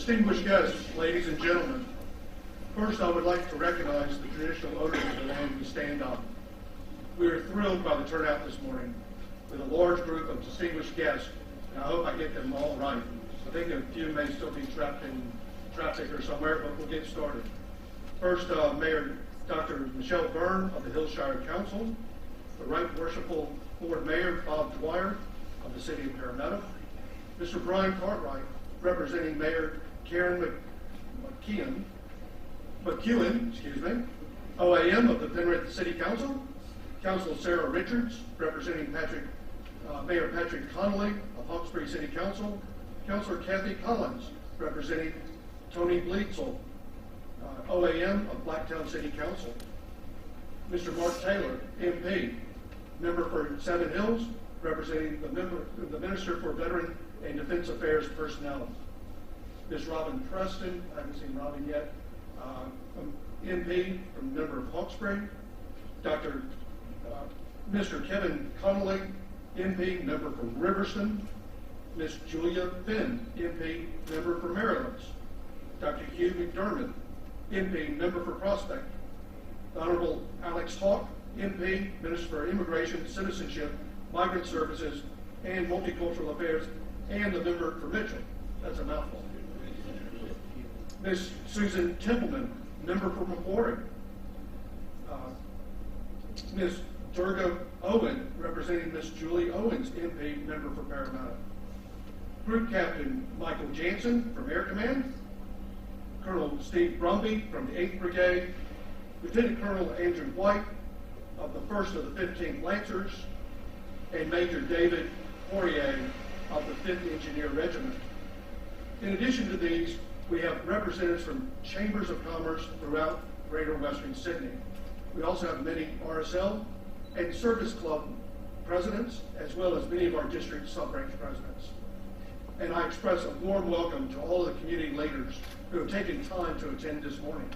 Distinguished guests, ladies and gentlemen, first I would like to recognize the traditional owners of the land we stand on. We are thrilled by the turnout this morning with a large group of distinguished guests, and I hope I get them all right. I think a few may still be trapped in traffic or somewhere, but we'll get started. First, Mayor Dr. Michelle Byrne of the Hillshire Council, the Right Worshipful Lord Mayor Bob Dwyer of the City of Parramatta, Mr. Brian Cartwright, representing Mayor Karen McEwen, OAM of the Penrith City Council, Councilor Sarah Richards, representing Mayor Patrick Connolly of Hawkesbury City Council, Councilor Kathy Collins, representing Tony Bleetzel, OAM of Blacktown City Council, Mr. Mark Taylor, MP, member for Seven Hills, representing the Minister for Veteran and Defense Affairs Personnel, Ms. Robin Preston, I haven't seen Robin yet, MP from member of Hawkesbury, Mr. Kevin Connolly, MP, member from Riverston, Ms. Julia Finn, MP, member for Marylands, Dr. Hugh McDermott, MP, member for Prospect, the Honorable Alex Hawk, MP, Minister for Immigration, Citizenship, Migrant Services, and Multicultural Affairs, and the member for Mitchell. That's a mouthful. Ms. Susan Templeman, member for Macquarie. Ms. Durga Owen, representing Ms. Julie Owens, MP, member for Parramatta. Group Captain Michael Jansen from Air Command. Colonel Steve Brumby from the 8th Brigade. Lieutenant Colonel Andrew White of the 1st of the 15th Lancers. And Major David Poirier of the 5th Engineer Regiment. In addition to these, we have representatives from chambers of commerce throughout Greater Western Sydney. We also have many RSL and service club presidents, as well as many of our district sub-branch presidents. And I express a warm welcome to all of the community leaders who have taken time to attend this morning.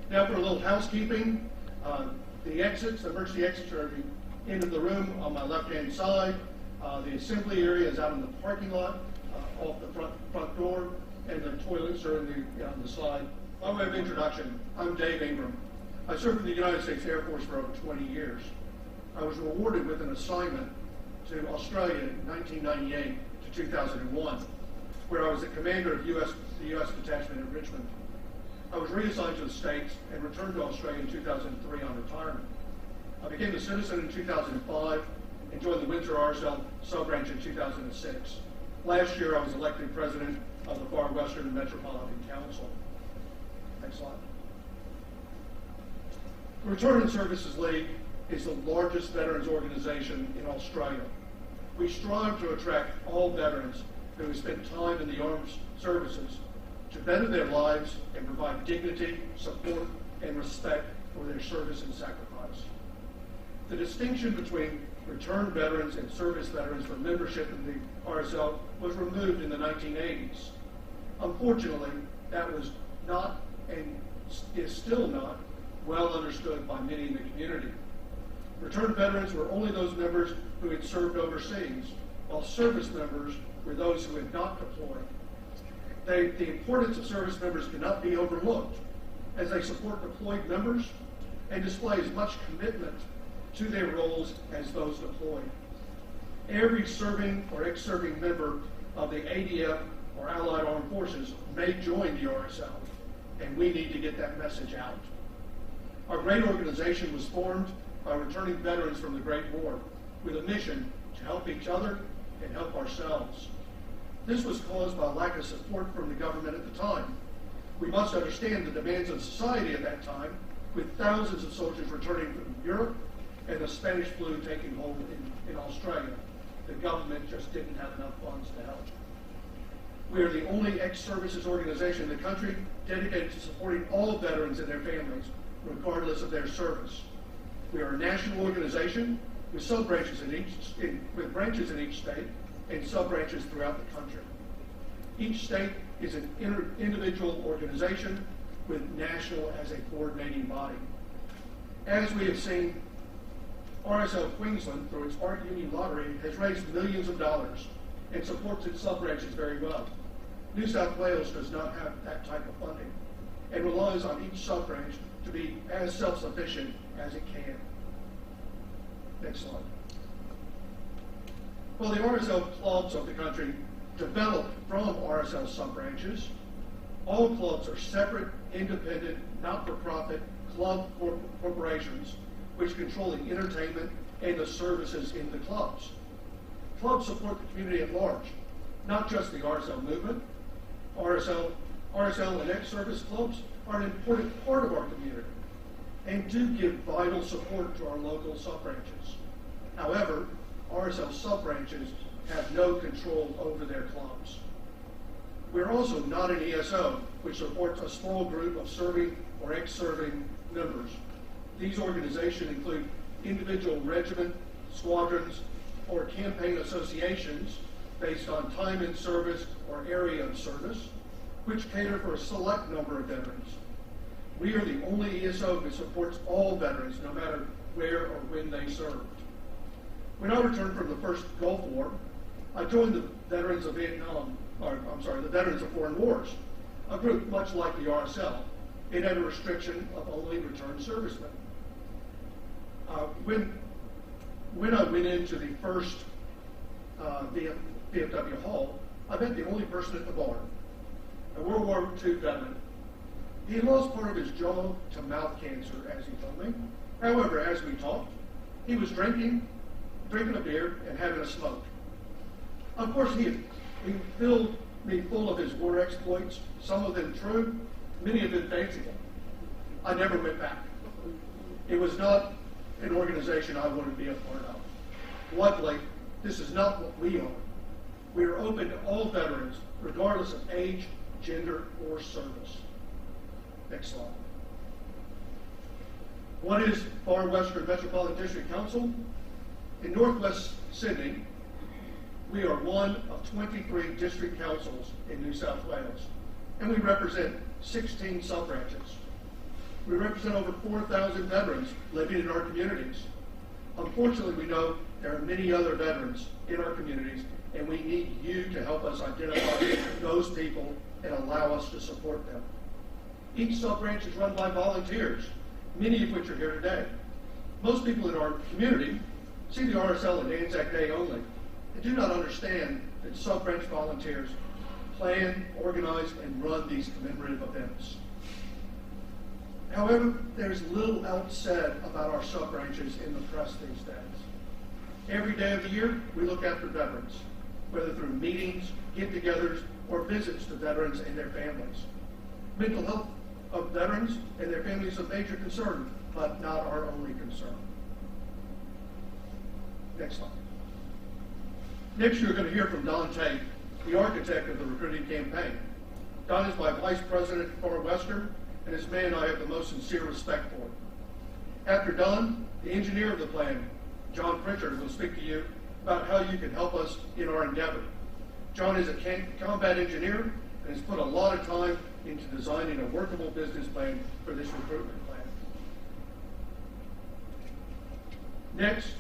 Now for a little housekeeping. The exits, the emergency exits are at the end of the room on my left-hand side. The assembly area is out in the parking lot, off the front door, and the toilets are on the side. By way of introduction, I'm Dave Ingram. I served in the United States Air Force for over 20 years. I was rewarded with an assignment to Australia in 1998 to 2001, where I was the commander of the U.S. detachment at Richmond. I was reassigned to the States and returned to Australia in 2003 on retirement. I became a citizen in 2005 and joined the Windsor RSL sub-branch in 2006. Last year, I was elected president of the Far Western Metropolitan Council. Next slide. The Return and Services League is the largest veterans organization in Australia. We strive to attract all veterans who have spent time in the armed services to better their lives and provide dignity, support, and respect for their service and sacrifice. The distinction between returned veterans and service veterans for membership in the RSL was removed in the 1980s. Unfortunately, that was not and is still not well understood by many in the community. Returned veterans were only those members who had served overseas, while service members were those who had not deployed. The importance of service members cannot be overlooked, as they support deployed members and display as much commitment to their roles as those deployed. Every serving or ex-serving member of the ADF or Allied Armed Forces may join the RSL, and we need to get that message out. Our great organization was formed by returning veterans from the Great War with a mission to help each other and help ourselves. This was caused by a lack of support from the government at the time. We must understand the demands of society at that time, with thousands of soldiers returning from Europe and the Spanish flu taking hold in Australia. The government just didn't have enough funds to help. We are the only ex-services organization in the country dedicated to supporting all veterans and their families, regardless of their service. We are a national organization with sub-branches with branches in each state and sub-branches throughout the country. Each state is an individual organization with national as a coordinating body. As we have seen, RSL Queensland, through its Art Union Lottery, has raised millions of dollars and supports its sub-branches very well. New South Wales does not have that type of funding and relies on each sub-branch to be as self-sufficient as it can. Next slide. Well, the RSL clubs of the country developed from RSL sub-branches. All clubs are separate, independent, not-for-profit club corporations which control the entertainment and the services in the clubs. Clubs support the community at large, not just the RSL movement. RSL and ex-service clubs are an important part of our community and do give vital support to our local sub-branches. However, RSL sub-branches have no control over their clubs. We're also not an ESO, which supports a small group of serving or ex-serving members. These organizations include individual regiment, squadrons, or campaign associations based on time in service or area of service, which cater for a select number of veterans. We are the only ESO that supports all veterans, no matter where or when they served. When I returned from the first Gulf War, I joined the Veterans of the Veterans of Foreign Wars, a group much like the RSL. It had a restriction of only returned servicemen. When I went into the first VFW hall, I met the only person at the bar, a World War II veteran. He lost part of his jaw to mouth cancer, as he told me. However, as we talked, he was drinking a beer and having a smoke. Of course, he filled me full of his war exploits, some of them true, many of them fanciful. I never went back. It was not an organization I wanted to be a part of. Luckily, this is not what we are. We are open to all veterans, regardless of age, gender, or service. Next slide. What is Far Western Metropolitan District Council? In Northwest Sydney, we are one of 23 district councils in New South Wales, and we represent 16 sub-branches. We represent over 4,000 veterans living in our communities. Unfortunately, we know there are many other veterans in our communities, and we need you to help us identify those people and allow us to support them. Each sub-branch is run by volunteers, many of which are here today. Most people in our community see the RSL on Anzac Day only and do not understand that sub-branch volunteers plan, organize, and run these commemorative events. However, there's little else said about our sub-branches in the press these days. Every day of the year, we look after veterans, whether through meetings, get-togethers, or visits to veterans and their families. Mental health of veterans and their families is a major concern, but not our only concern. Next slide. Next, you're going to hear from Don Tate, the architect of the recruiting campaign. Don is my vice president at Far Western, and is a man I have the most sincere respect for. After Don, the engineer of the plan, John Pritchard, will speak to you about how you can help us in our endeavor. John is a combat engineer and has put a lot of time into designing a workable business plan for this recruitment plan. Next,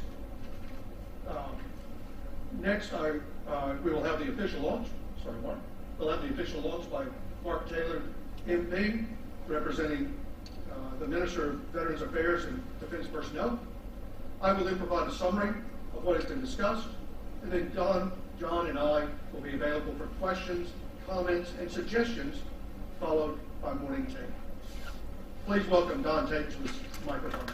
we will have the official launch. Sorry, Mark. We'll have the official launch by Mark Taylor, MP, representing the Minister of Veterans Affairs and Defense Personnel. I will then provide a summary of what has been discussed, and then Don, John, and I will be available for questions, comments, and suggestions, followed by morning tea. Please welcome Don Tate to his microphone.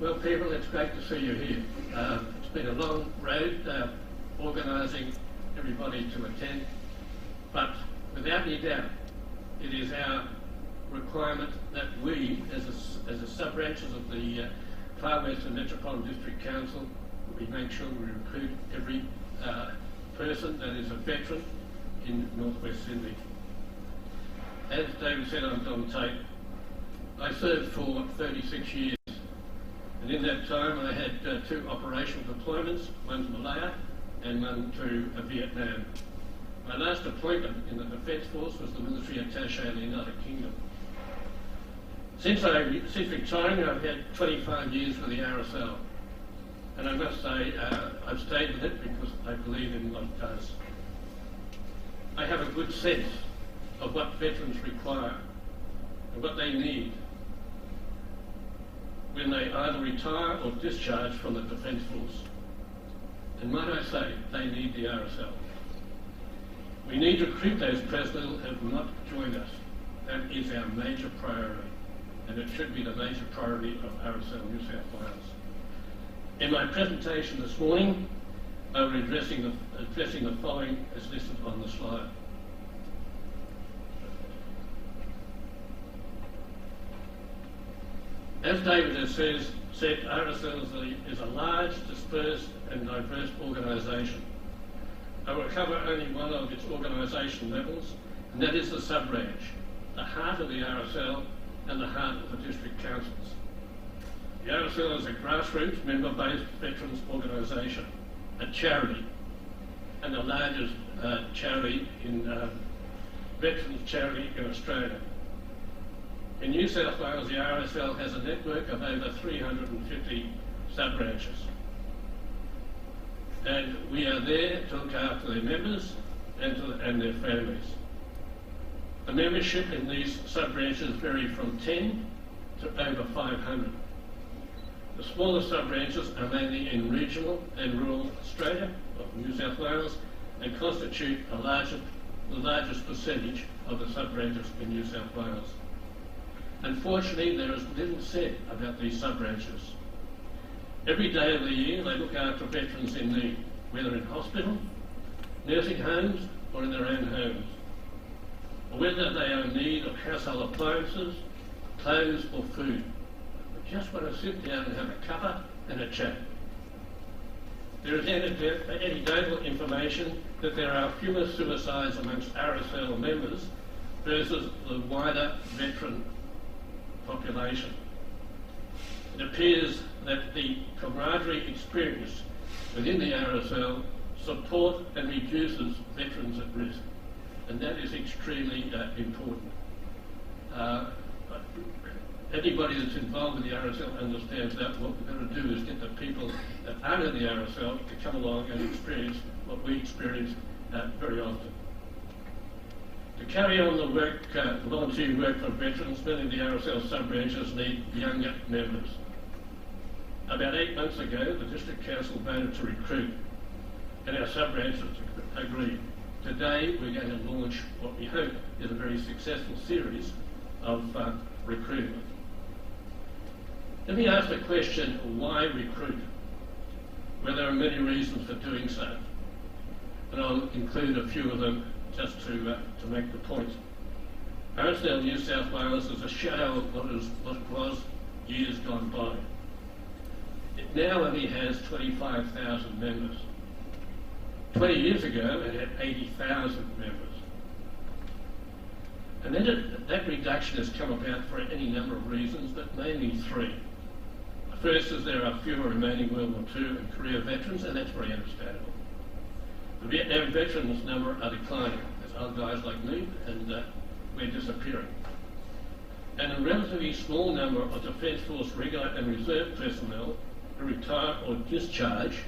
Well, people, it's great to see you here. It's been a long road organising everybody to attend, but without any doubt, it is our requirement that we, as a sub-branches of the Far Western Metropolitan District Council, we make sure we recruit every person that is a veteran in Northwest Sydney. As David said, I'm Don Tate. I served for 36 years, and in that time I had 2 operational deployments, one to Malaya and one to Vietnam. My last appointment in the Defence Force was the military attaché in the United Kingdom. Since retiring, I've had 25 years with the RSL. And I must say, I've stayed with it because I believe in what it does. I have a good sense of what veterans require and what they need when they either retire or discharge from the Defence Force. And might I say, they need the RSL. We need to recruit those personnel who have not joined us. That is our major priority, and it should be the major priority of RSL New South Wales. In my presentation this morning, I will be addressing the following as listed on the slide. As David has said, RSL is a large, dispersed and diverse organisation. I will cover only one of its organisation levels, and that is the sub-branch, the heart of the RSL and the heart of the district councils. The RSL is a grassroots, member-based veterans organisation, a charity, and the largest veterans charity in Australia. In New South Wales, the RSL has a network of over 350 sub-branches. And we are there to look after their members and their families. The membership in these sub-branches vary from 10 to over 500. The smaller sub-branches are mainly in regional and rural Australia, of New South Wales, and constitute the largest percentage of the sub-branches in New South Wales. Unfortunately, there is little said about these sub-branches. Every day of the year, they look after veterans in need, whether in hospital, nursing homes, or in their own homes, or whether they are in need of household appliances, clothes, or food. They just want to sit down and have a cuppa and a chat. There is anecdotal information that there are fewer suicides amongst RSL members versus the wider veteran population. It appears that the camaraderie experience within the RSL support and reduces veterans at risk, and that is extremely important. Anybody that's involved in the RSL understands that what we're going to do is get the people that aren't in the RSL to come along and experience what we experience very often. To carry on the work, volunteer work for veterans, many of the RSL sub-branches need younger members. About 8 months ago, the District Council voted to recruit, and our sub-branches agreed. Today, we're going to launch what we hope is a very successful series of recruitment. Let me ask the question, why recruit? Well, there are many reasons for doing so, and I'll include a few of them just to make the point. RSL New South Wales is a shadow of what it was years gone by. It now only has 25,000 members. 20 years ago, it had 80,000 members. And then that reduction has come about for any number of reasons, but mainly three. The first is there are fewer remaining World War II and Korea veterans, and that's very understandable. The Vietnam veterans number are declining. There's old guys like me, and we're disappearing. And a relatively small number of Defence Force regular and reserve personnel who retire or discharge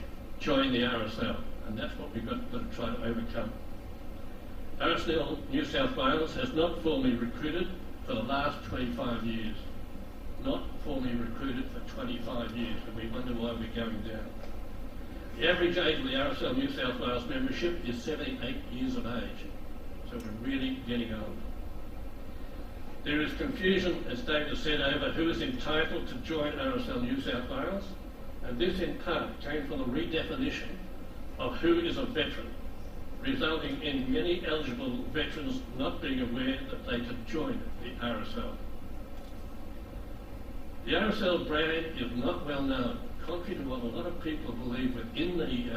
join the RSL, and that's what we've got to try to overcome. RSL New South Wales has not formally recruited for the last 25 years. Not formally recruited for 25 years, and we wonder why we're going down. The average age of the RSL New South Wales membership is 78 years of age, so we're really getting old. There is confusion, as David said, over who is entitled to join RSL New South Wales, and this in part came from the redefinition of who is a veteran, resulting in many eligible veterans not being aware that they could join the RSL. The RSL brand is not well known. Contrary to what a lot of people believe within the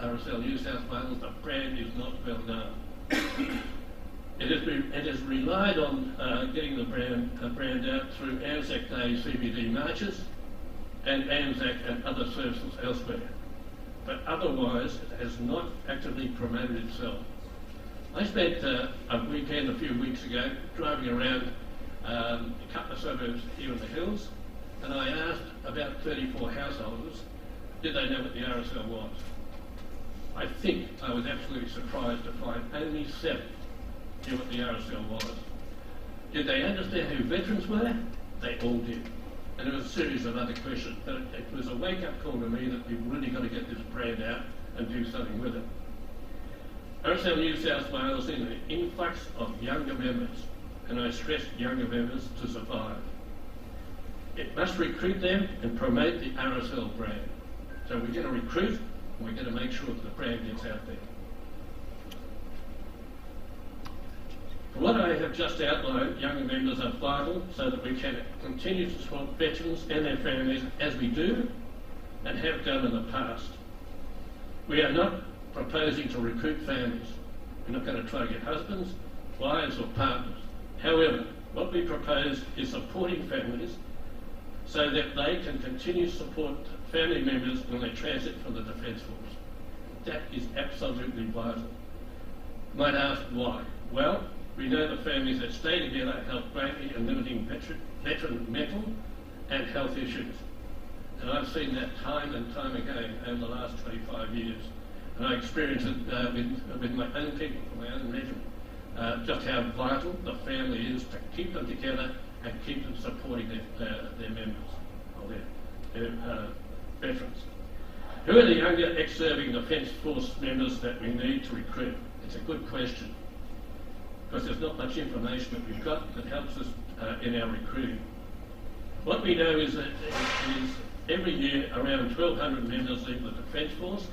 RSL New South Wales, the brand is not well known. It has relied on getting the brand out through Anzac Day CBD marches and Anzac and other services elsewhere. But otherwise, it has not actively promoted itself. I spent a weekend a few weeks ago driving around a couple of suburbs here in the hills, and I asked about 34 householders Did they know what the RSL was? I think I was absolutely surprised to find only 7 knew what the RSL was. Did they understand who veterans were? They all did. And there was a series of other questions, but it was a wake-up call to me that we've really got to get this brand out and do something with it. RSL New South Wales in an influx of younger members, and I stress younger members, to survive. It must recruit them and promote the RSL brand. So we're going to recruit, and we're going to make sure that the brand gets out there. For what I have just outlined, younger members are vital so that we can continue to support veterans and their families as we do and have done in the past. We are not proposing to recruit families. We're not going to try to get husbands, wives or partners. However, what we propose is supporting families so that they can continue to support family members when they transit from the Defence Force. That is absolutely vital. You might ask why? Well, we know the families that stay together help greatly in limiting veteran mental and health issues. And I've seen that time and time again over the last 25 years. And I experienced it with my own people, from my own regiment, just how vital the family is to keep them together and keep them supporting their members, or their veterans. Who are the younger ex-serving Defence Force members that we need to recruit? It's a good question, because there's not much information that we've got that helps us in our recruiting. What we know is that every year around 1,200 members leave the Defence Force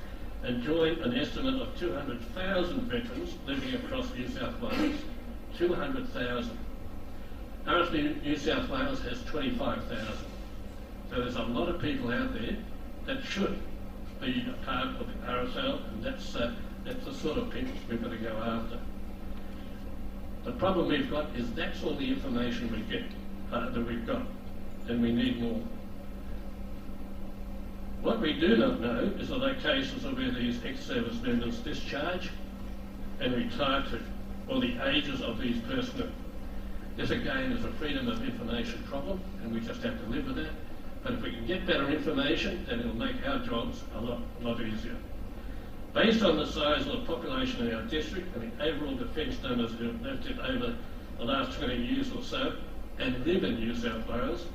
and join an estimate of 200,000 veterans living across New South Wales. 200,000. RSL New South Wales has 25,000. So there's a lot of people out there that should be a part of the RSL, and that's the sort of people we've got to go after. The problem we've got is that's all the information we get that we've got, and we need more. What we do not know is the locations of where these ex-service members discharge and retire to, or the ages of these personnel. This again is a freedom of information problem, and we just have to live with that. But if we can get better information, then it'll make our jobs a lot easier. Based on the size of the population in our district and the overall defence numbers who have left it over the last 20 years or so and live in New South Wales,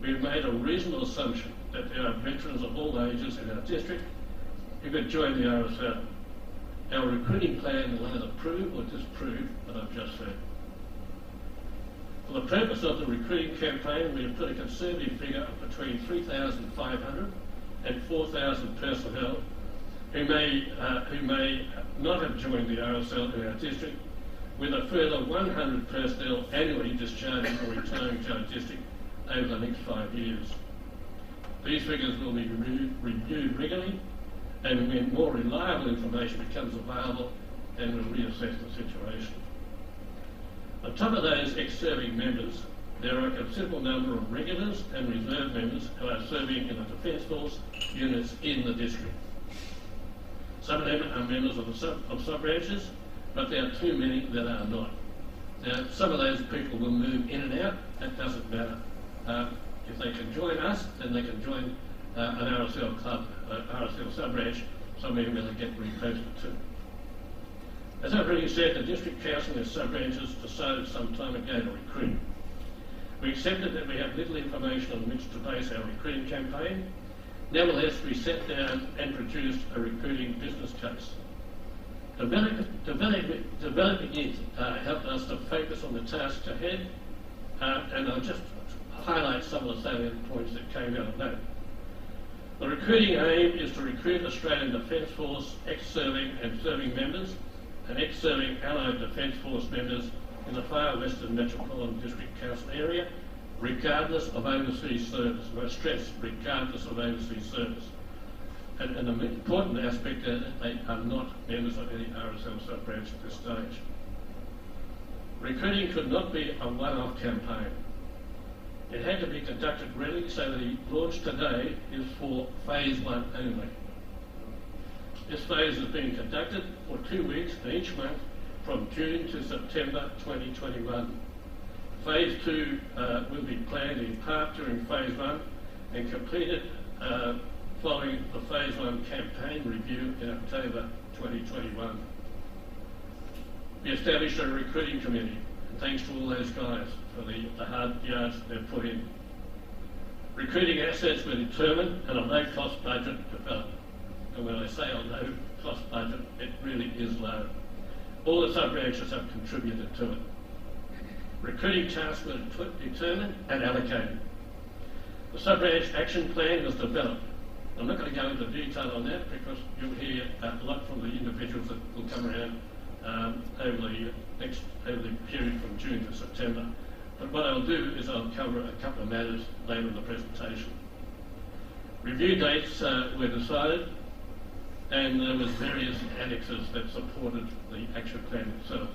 we've made a reasonable assumption that there are veterans of all ages in our district who could join the RSL. Our recruiting plan will either prove or disprove what I've just said. For the purpose of the recruiting campaign, we have put a conservative figure of between 3,500 and 4,000 personnel who may not have joined the RSL in our district, with a further 100 personnel annually discharging or retiring to our district over the next 5 years. These figures will be reviewed regularly, and when more reliable information becomes available, then we'll reassess the situation. On top of those ex-serving members, there are a considerable number of regulars and reserve members who are serving in the Defence Force units in the district. Some of them are members of sub-branches, but there are too many that are not. Now, some of those people will move in and out. That doesn't matter. If they can join us, then they can join an RSL club, RSL sub-branch, somewhere where they get reposted to. As I've already said, the District Council and sub-branches decided some time ago to recruit. We accepted that we have little information on which to base our recruiting campaign. Nevertheless, we sat down and produced a recruiting business case. Developing it helped us to focus on the tasks ahead, and I'll just highlight some of the salient points that came out of that. The recruiting aim is to recruit Australian Defence Force ex-serving and serving members and ex-serving Allied Defence Force members in the far western Metropolitan District Council area, regardless of overseas service. I stress, regardless of overseas service. And the important aspect is that they are not members of any RSL sub-branch at this stage. Recruiting could not be a one-off campaign. It had to be conducted regularly, so the launch today is for phase 1 only. This phase is being conducted for 2 weeks each month from June to September 2021. Phase 2 will be planned in part during phase 1 and completed following the Phase 1 campaign review in October 2021. We established a recruiting committee, and thanks to all those guys for the hard yards they've put in. Recruiting assets were determined and a low-cost budget developed. And when I say a low-cost budget, it really is low. All the sub-branches have contributed to it. Recruiting tasks were determined and allocated. The sub-branch action plan was developed. I'm not going to go into detail on that because you'll hear a lot from the individuals that will come around over the period from June to September. But what I'll do is I'll cover a couple of matters later in the presentation. Review dates were decided, and there was various annexes that supported the action plan itself.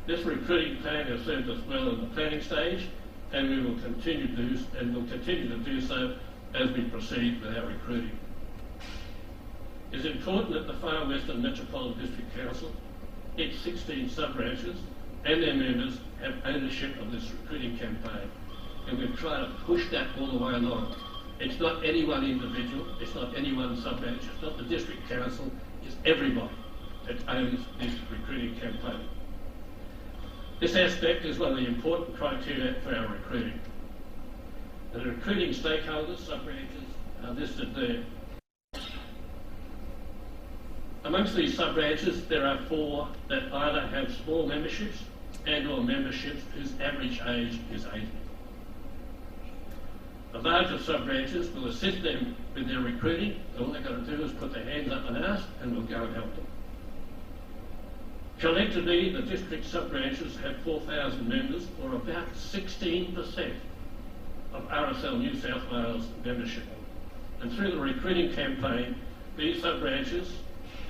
This recruiting plan has served us well in the planning stage, and we will continue to do so as we proceed with our recruiting. It's important that the Far Western Metropolitan District Council, its 16 sub-branches, and their members have ownership of this recruiting campaign, and we've tried to push that all the way along. It's not any one individual, it's not any one sub-branch, it's not the district council, it's everybody that owns this recruiting campaign. This aspect is one of the important criteria for our recruiting. The recruiting stakeholders, sub-branches, are listed there. Amongst these sub-branches, there are 4 that either have small memberships and or memberships whose average age is 80. The larger sub-branches will assist them with their recruiting. All they've got to do is put their hands up and ask, and we'll go and help them. Collectively, the district sub-branches have 4,000 members, or about 16% of RSL New South Wales membership. And through the recruiting campaign, these sub-branches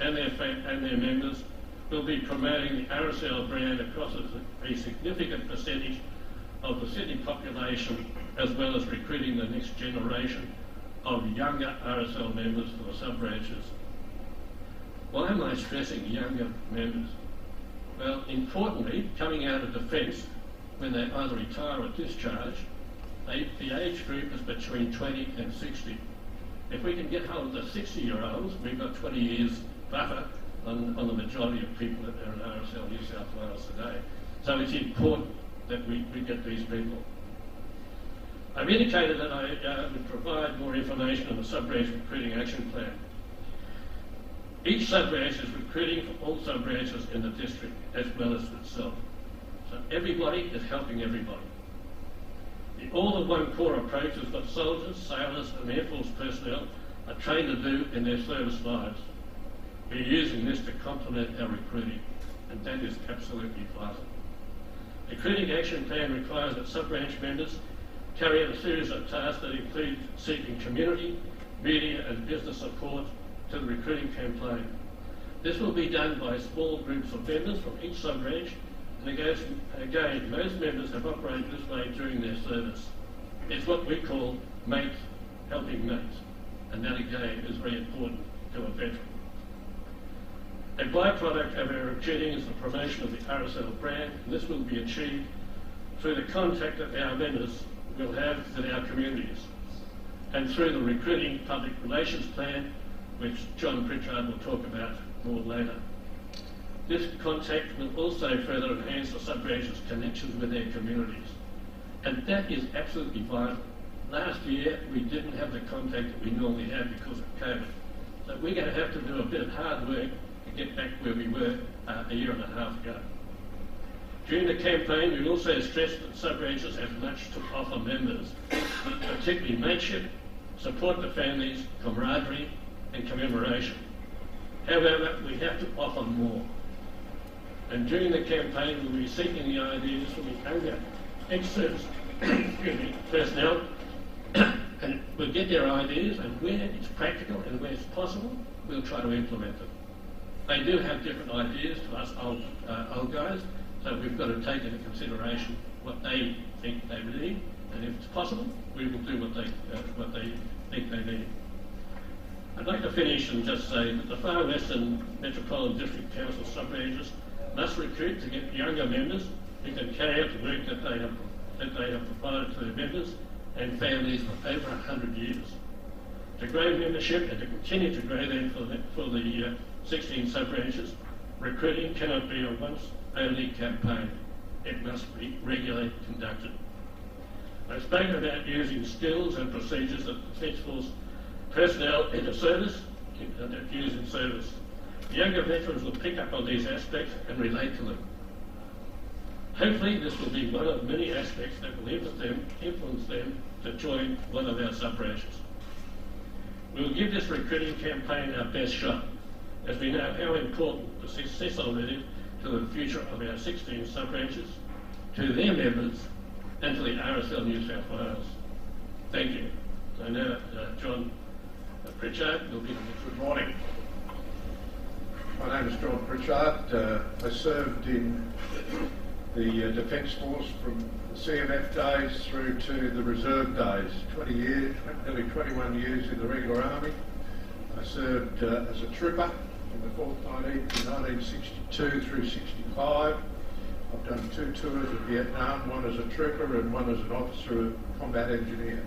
and their members will be promoting the RSL brand across a significant percentage of the Sydney population, as well as recruiting the next generation of younger RSL members for the sub-branches. Why am I stressing younger members? Well, importantly, coming out of defence, when they either retire or discharge, the age group is between 20 and 60. If we can get hold of the 60-year-olds, we've got 20 years buffer on the majority of people that are in RSL New South Wales today. So it's important that we get these people. I've indicated that I would provide more information on the sub-branch recruiting action plan. Each sub-branch is recruiting for all sub-branches in the district as well as itself. So everybody is helping everybody. The all-in-one core approach is what soldiers, sailors and Air Force personnel are trained to do in their service lives. We're using this to complement our recruiting, and that is absolutely vital. The recruiting action plan requires that sub-branch members carry out a series of tasks that include seeking community, media and business support to the recruiting campaign. This will be done by small groups of members from each sub-branch, and again, most members have operated this way during their service. It's what we call mates helping mates, and that again is very important to a veteran. A byproduct of our recruiting is the promotion of the RSL brand, and this will be achieved through the contact that our members will have with our communities, and through the recruiting public relations plan, which John Pritchard will talk about more later. This contact will also further enhance the sub-branch's connections with their communities, and that is absolutely vital. Last year we didn't have the contact that we normally have because of COVID, so we're going to have to do a bit of hard work to get back where we were a year and a half ago. During the campaign, we also stressed that sub-branches have much to offer members, particularly mateship, support to families, camaraderie and commemoration. However, we have to offer more. And during the campaign, we'll be seeking the ideas from the younger ex-service personnel, and we'll get their ideas, and where it's practical and where it's possible, we'll try to implement them. They do have different ideas to us old guys, so we've got to take into consideration what they think they need, and if it's possible, we will do what they think they need. I'd like to finish and just say that the Far Western Metropolitan District Council sub-branches must recruit to get younger members who can carry out the work that they have provided to their members and families for over 100 years. To grow membership and to continue to grow them for the 16 sub-branches, recruiting cannot be a once-only campaign. It must be regularly conducted. I've spoken about using skills and procedures that Defence Force personnel enter service and use in service. Younger veterans will pick up on these aspects and relate to them. Hopefully this will be one of many aspects that will influence them to join one of our sub-branches. We will give this recruiting campaign our best shot, as we know how important the success already to the future of our 16 sub-branches, to their members, and to the RSL New South Wales. Thank you. So now, John Pritchard will be the next. Good morning. My name is John Pritchard. I served in the Defence Force from the CMF days through to the reserve days, 20 years, nearly 21 years in the regular army. I served as a trooper in the 4th 1962 through 65. I've done 2 tours of Vietnam, one as a trooper and one as an officer of combat engineer.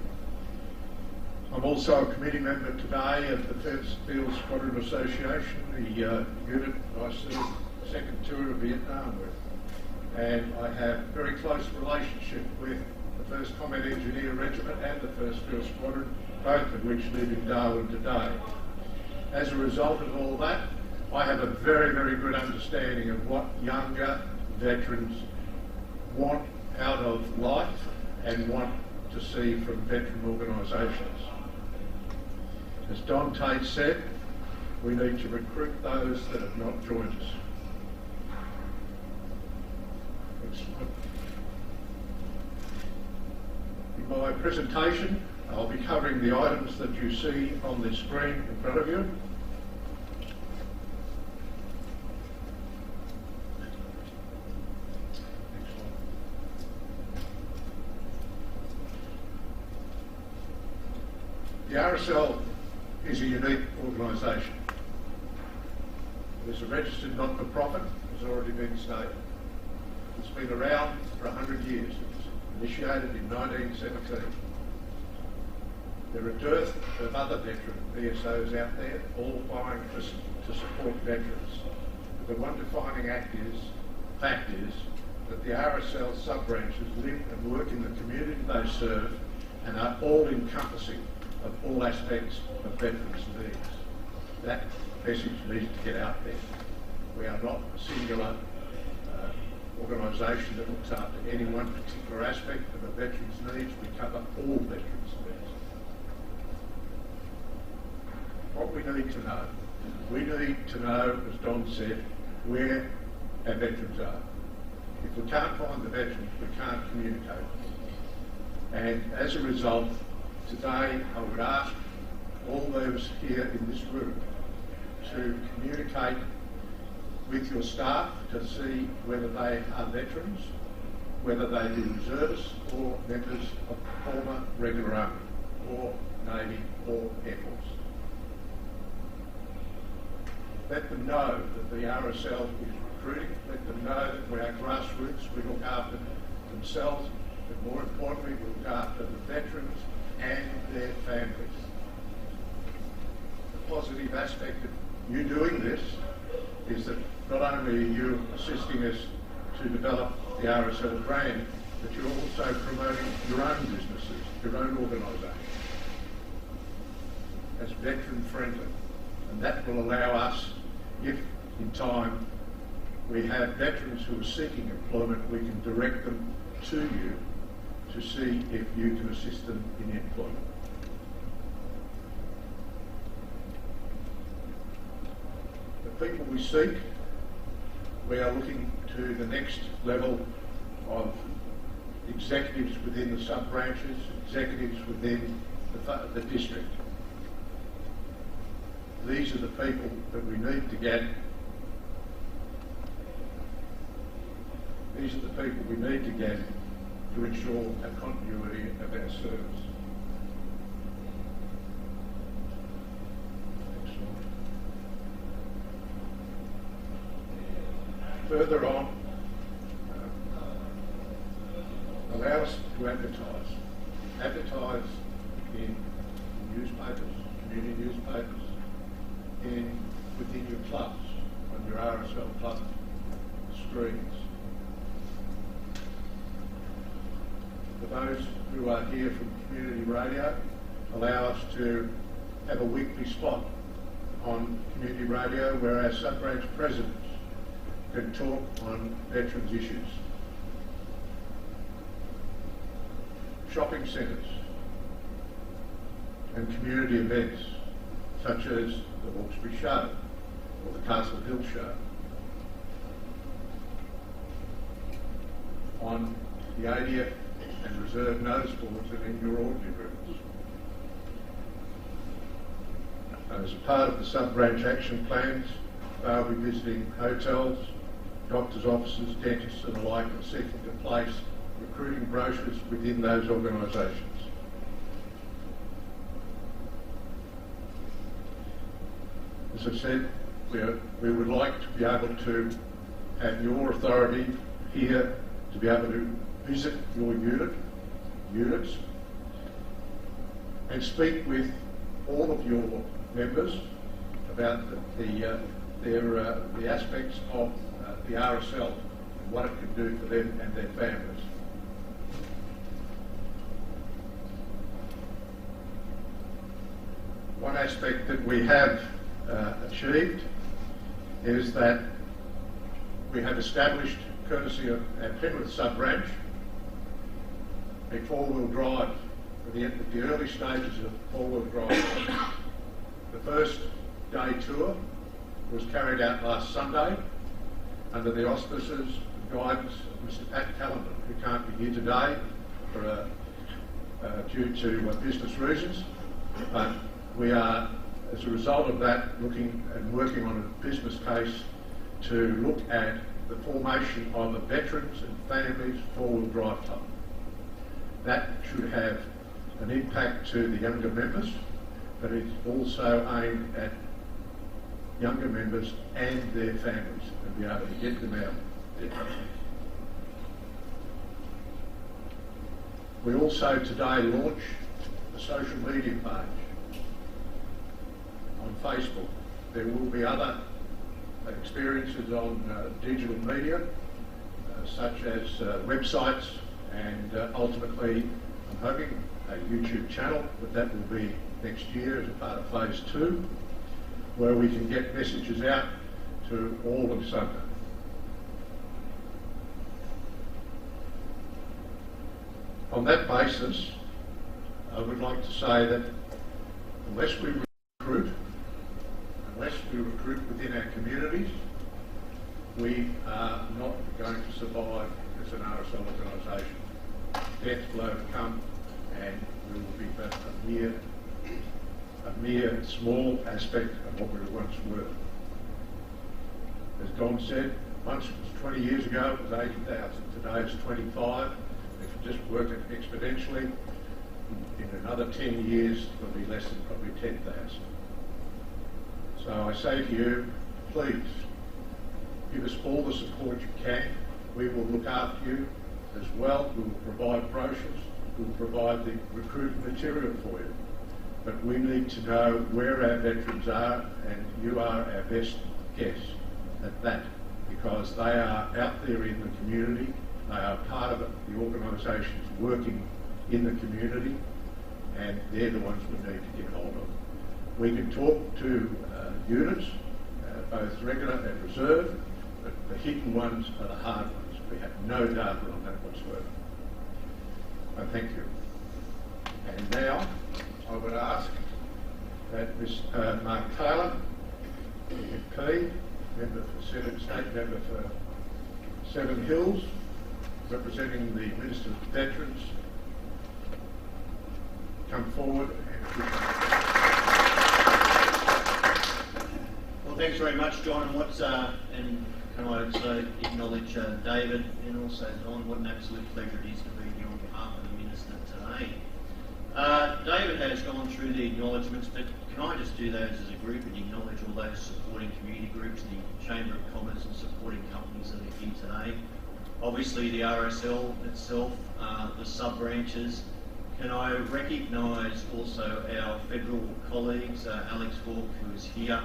I'm also a committee member today of the 1st Field Squadron Association, the unit I served the 2nd tour of Vietnam with. And I have a very close relationship with the 1st Combat Engineer Regiment and the 1st Field Squadron, both of which live in Darwin today. As a result of all that, I have a very, very good understanding of what younger veterans want out of life and want to see from veteran organisations. As Don Tate said, we need to recruit those that have not joined us. In my presentation, I'll be covering the items that you see on the screen in front of you. The RSL is a unique organisation. It is a registered not-for-profit, as already been stated. It's been around for 100 years. It was initiated in 1917. There are a dearth of other veteran BSOs out there, all vying to support veterans. But the one defining fact is that the RSL sub-branches live and work in the community they serve and are all-encompassing of all aspects of veterans' needs. That message needs to get out there. We are not a singular organisation that looks after any one particular aspect of a veteran's needs. We cover all veterans' needs. What we need to know, as Don said, where our veterans are. If we can't find the veterans, we can't communicate. And as a result, today I would ask all those here in this room to communicate with your staff to see whether they are veterans, whether they be reservists or members of former regular army or Navy or Air Force. Let them know that the RSL is recruiting. Let them know that we are grassroots. We look after themselves, but more importantly, we look after the veterans and their families. The positive aspect of you doing this is that not only are you assisting us to develop the RSL brand, but you're also promoting your own businesses, your own organisation as veteran friendly. And that will allow us, if in time we have veterans who are seeking employment, we can direct them to you to see if you can assist them in employment. The people we seek, we are looking to the next level of executives within the sub-branches, executives within the district. These are the people that we need to get. These are the people we need to get to ensure a continuity of our service. Further on, allow us to advertise in newspapers, community newspapers, within your clubs, on your RSL club screens. For those who are here from community radio, allow us to have a weekly spot on community radio where our sub-branch presidents can talk on veterans issues. Shopping centres and community events such as the Hawkesbury Show or the Castle Hill Show. On the ADF and reserve notice boards and in your ordinary rooms. As a part of the sub-branch action plans, they'll be visiting hotels, doctors' offices, dentists and the like, and seeking to place recruiting brochures within those organisations. As I said, we would like to be able to have your authority here to be able to visit your units and speak with all of your members about the aspects of the RSL and what it can do for them and their families. One aspect that we have achieved is that we have established, courtesy of our Penrith sub-branch, a four-wheel drive, at the early stages of four-wheel drive. The first day tour was carried out last Sunday under the auspices and guidance of Mr. Pat Callender, who can't be here today due to business reasons. But we are, as a result of that, looking and working on a business case to look at the formation of a Veterans and Families four-wheel drive club. That should have an impact to the younger members, but it's also aimed at younger members and their families and be able to get them out. We also today launch a social media page on Facebook. There will be other experiences on digital media, such as websites, and ultimately, I'm hoping, a YouTube channel, but that will be next year as a part of phase 2, where we can get messages out to all of Sunday. On that basis, I would like to say that unless we recruit within our communities, we are not going to survive as an RSL organisation. Death will overcome, and we will be but a mere small aspect of what we once were. As Don said, once it was 20 years ago, it was 80,000. Today it's 25. If you just work it exponentially, in another 10 years, it'll be less than probably 10,000. So I say to you, please, give us all the support you can. We will look after you as well. We will provide brochures. We will provide the recruiting material for you. But we need to know where our veterans are, and you are our best guess at that, because they are out there in the community. They are part of it. The organisation's working in the community, and they're the ones we need to get hold of. We can talk to units, both regular and reserve, but the hidden ones are the hard ones. We have no data on that whatsoever. I thank you. And now I would ask that Ms. Mark Taylor, MP, member for State member for Seven Hills, representing the Minister of Veterans, come forward and Well, thanks very much, John. And can I also acknowledge David and also Don? What an absolute pleasure it is to be here on behalf of the Minister today. David has gone through the acknowledgements, but can I just do those as a group and acknowledge all those supporting community groups, the Chamber of Commerce and supporting companies that are here today. Obviously the RSL itself, the sub-branches, Can I recognise also our federal colleagues, Alex Hawke, who is here,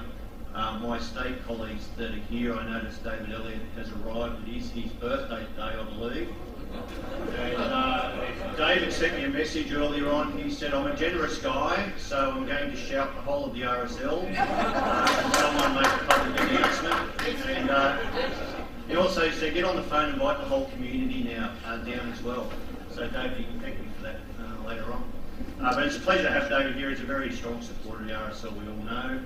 my state colleagues that are here. I noticed David Elliott has arrived. It is his birthday today, I believe. And David sent me a message earlier on. He said, I'm a generous guy, so I'm going to shout the whole of the RSL. Can someone make a public announcement? And he also said, get on the phone and invite the whole community now down as well. So David, you can thank me for that later on. But it's a pleasure to have David here. He's a very strong supporter of the RSL, we all know.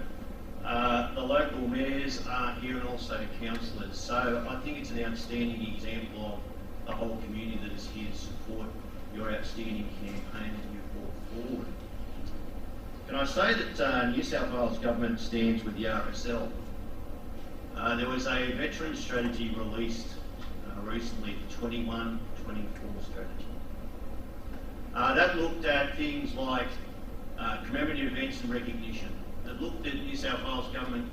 The local mayors are here and also councillors. So I think it's an outstanding example of the whole community that is here to support your outstanding campaign that you brought forward. Can I say that New South Wales Government stands with the RSL? There was a veteran strategy released recently, the 21-24 strategy. That looked at things like commemorative events and recognition. That looked at New South Wales Government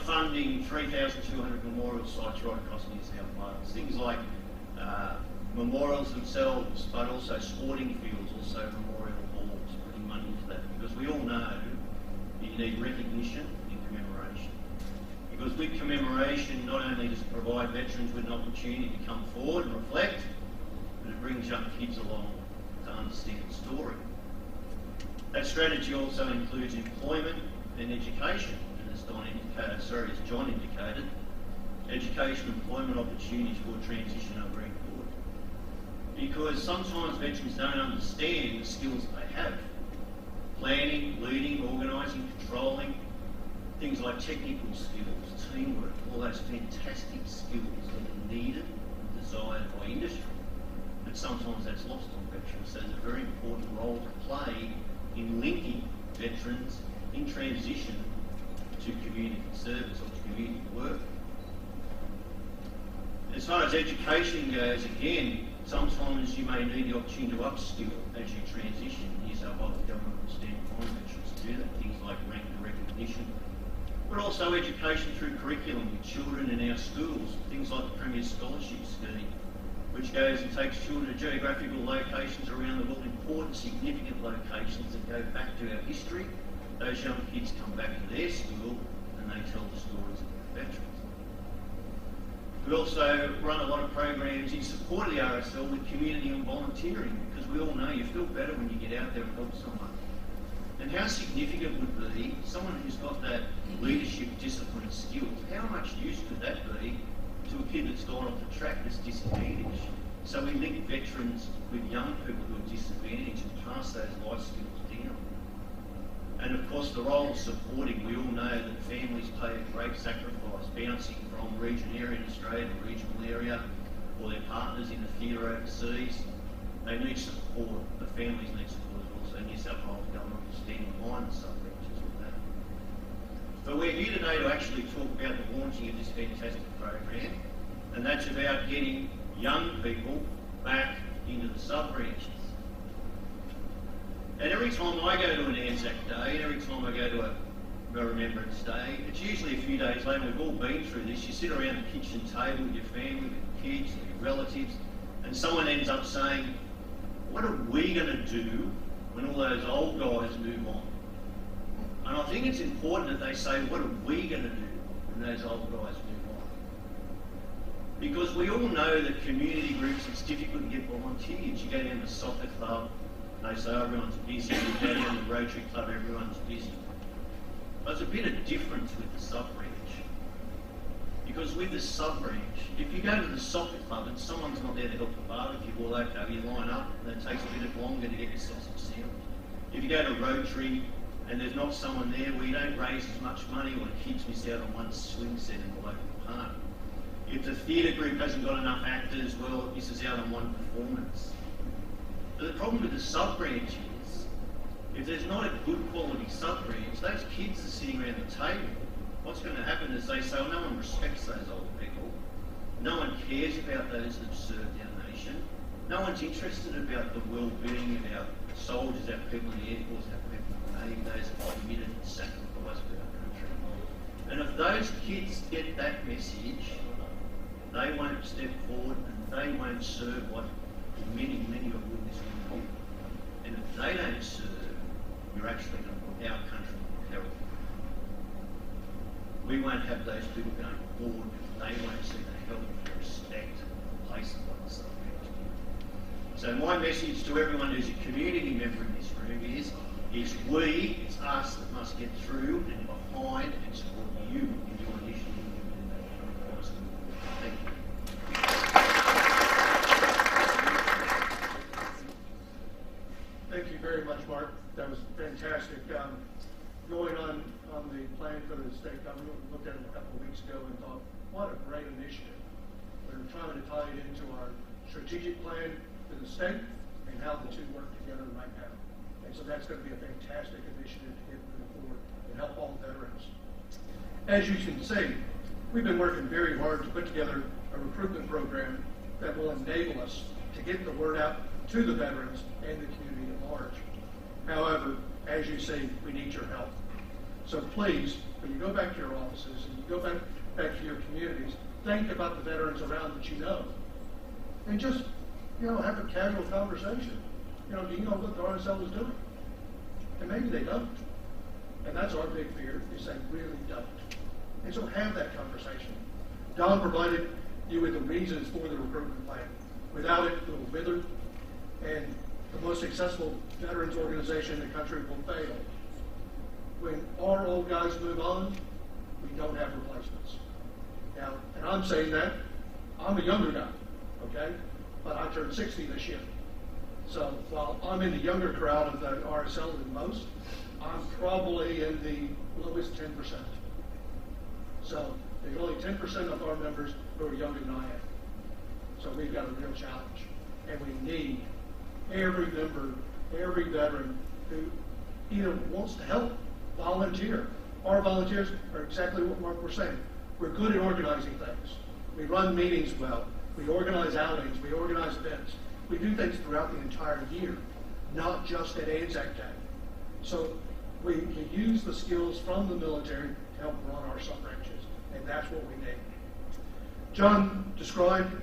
funding 3,200 memorial sites right across New South Wales. Things like memorials themselves, but also sporting fields, also memorial halls, putting money into that. Because we all know that you need recognition and commemoration. Because with commemoration, not only does it provide veterans with an opportunity to come forward and reflect, but it brings young kids along to understand the story. That strategy also includes employment and education, and as John indicated, education and employment opportunities for transition are very important. Because sometimes veterans don't understand the skills that they have. Planning, leading, organising, controlling, things like technical skills, teamwork, all those fantastic skills that are needed and desired by industry. But sometimes that's lost on veterans, so there's a very important role to play in linking veterans in transition to community service or to community work. As far as education goes, again, sometimes you may need the opportunity to upskill as you transition. New South Wales Government will stand behind veterans to do that, things like rank and recognition, but also education through curriculum with children in our schools, things like the Premier Scholarship Scheme, which goes and takes children to geographical locations around the world, important, significant locations that go back to our history. Those young kids come back to their school and they tell the stories of their veterans. We also run a lot of programs in support of the RSL with community and volunteering, because we all know you feel better when you get out there and help someone. And how significant would be someone who's got that leadership, discipline, skills, how much use could that be to a kid that's gone off the track that's disadvantaged? So we link veterans with young people who are disadvantaged and pass those life skills down. And of course the role of supporting, we all know that families pay a great sacrifice, bouncing from region area in Australia to regional area, or their partners in the theatre overseas. They need support, the families need support as well, so New South Wales Government will stand behind the sub-regions with that. But we're here today to actually talk about the launching of this fantastic program, and that's about getting young people back into the sub-branches. And every time I go to an Anzac Day, and every time I go to a Remembrance Day, it's usually a few days later. We've all been through this. You sit around the kitchen table with your family, with your kids, with your relatives, and someone ends up saying, what are we going to do when all those old guys move on? And I think it's important that they say, what are we going to do when those old guys move on? Because we all know that community groups, it's difficult to get volunteers. You go down to the soccer club, they say, oh, everyone's busy. You go down to the Rotary Club, everyone's busy. But there's a bit of difference with the sub-branch. Because with the sub-branch, if you go to the soccer club and someone's not there to help the barbecue, well, okay, you line up and it takes a bit longer to get your sausage sandwich. If you go to Rotary and there's not someone there, well, you don't raise as much money, or the kids miss out on one swing set in the local park. If the theatre group hasn't got enough actors, well, it misses out on one performance. But the problem with the sub-branch is, if there's not a good quality sub-branch, those kids are sitting around the table. What's going to happen is they say, well, no one respects those old people. No one cares about those that served our nation. No one's interested about the well-being of our soldiers, our people in the Air Force, our people in the Navy, those that are committed and sacrificed for our country. And if those kids get that message, they won't step forward and they won't serve what many of them in this room. And if actually going to put our country in peril. We won't have those people going forward. They won't see the help, the respect, the places like the subject. So my message to everyone who's a community member in this room is it's us that must get through and behind and support you in your initiative. Thank you. Thank you very much, Mark. That was fantastic. Going on the plan for the state government, we looked at it a couple of weeks ago and thought, what a great initiative. We're trying to tie it into our strategic plan for the state and how the two work together right now. And so that's going to be a fantastic initiative to get moving forward and help all veterans. As you can see, we've been working very hard to put together a recruitment program that will enable us to get the word out to the veterans and the community at large. However, as you see, we need your help. So please, when you go back to your offices and you go back to your communities, think about the veterans around that you know. And just, have a casual conversation. Do you know what the RSL is doing? And maybe they don't. And that's our big fear, is they really don't. And so have that conversation. Don provided you with the reasons for the recruitment plan. Without it, it will wither. And the most successful veterans organization in the country will fail. When our old guys move on, we don't have replacements. Now, and I'm saying that, I'm a younger guy, okay? But I turned 60 this year. So while I'm in the younger crowd of the RSL than most, I'm probably in the lowest 10%. So there's only 10% of our members who are younger than I am. So we've got a real challenge. And we need every member, every veteran who either wants to help, volunteer. Our volunteers are exactly what Mark was saying. We're good at organizing things. We run meetings well. We organize outings. We organize events. We do things throughout the entire year, not just at Anzac Day. So we use the skills from the military to help run our sub-branches, and that's what we need. John described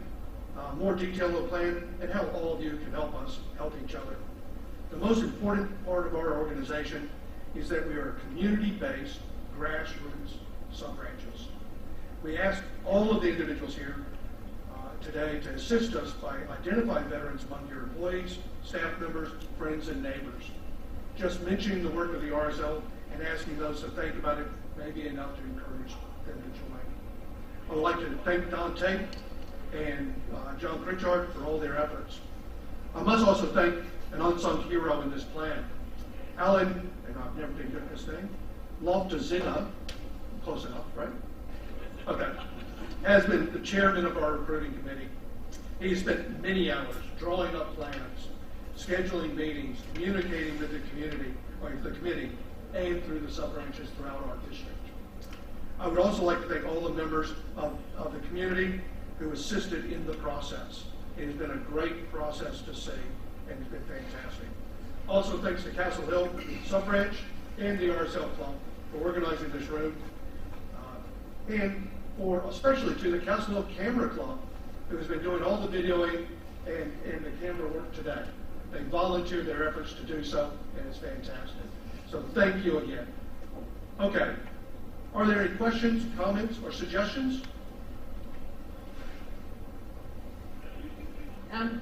more detail of the plan and how all of you can help us help each other. The most important part of our organization is that we are community-based, grassroots sub-branches. We ask all of the individuals here today to assist us by identifying veterans among your employees, staff members, friends, and neighbors. Just mentioning the work of the RSL and asking those to think about it may be enough to encourage them to join. I would like to thank Don Tate and John Pritchard for all their efforts. I must also thank an unsung hero in this plan. Alan, and I've never been good at this name, Loftus-Zina, close enough, right? Okay, has been the chairman of our recruiting committee. He spent many hours drawing up plans, scheduling meetings, communicating with the community, or the committee, and through the sub-branches throughout our district. I would also like to thank all the members of the community who assisted in the process. It has been a great process to see, and it's been fantastic. Also, thanks to Castle Hill sub-branch and the RSL Club for organizing this room, and for especially to the Castle Hill Camera Club, who has been doing all the videoing and the camera work today. They volunteered their efforts to do so, and it's fantastic. So thank you again. Okay, are there any questions, comments, or suggestions?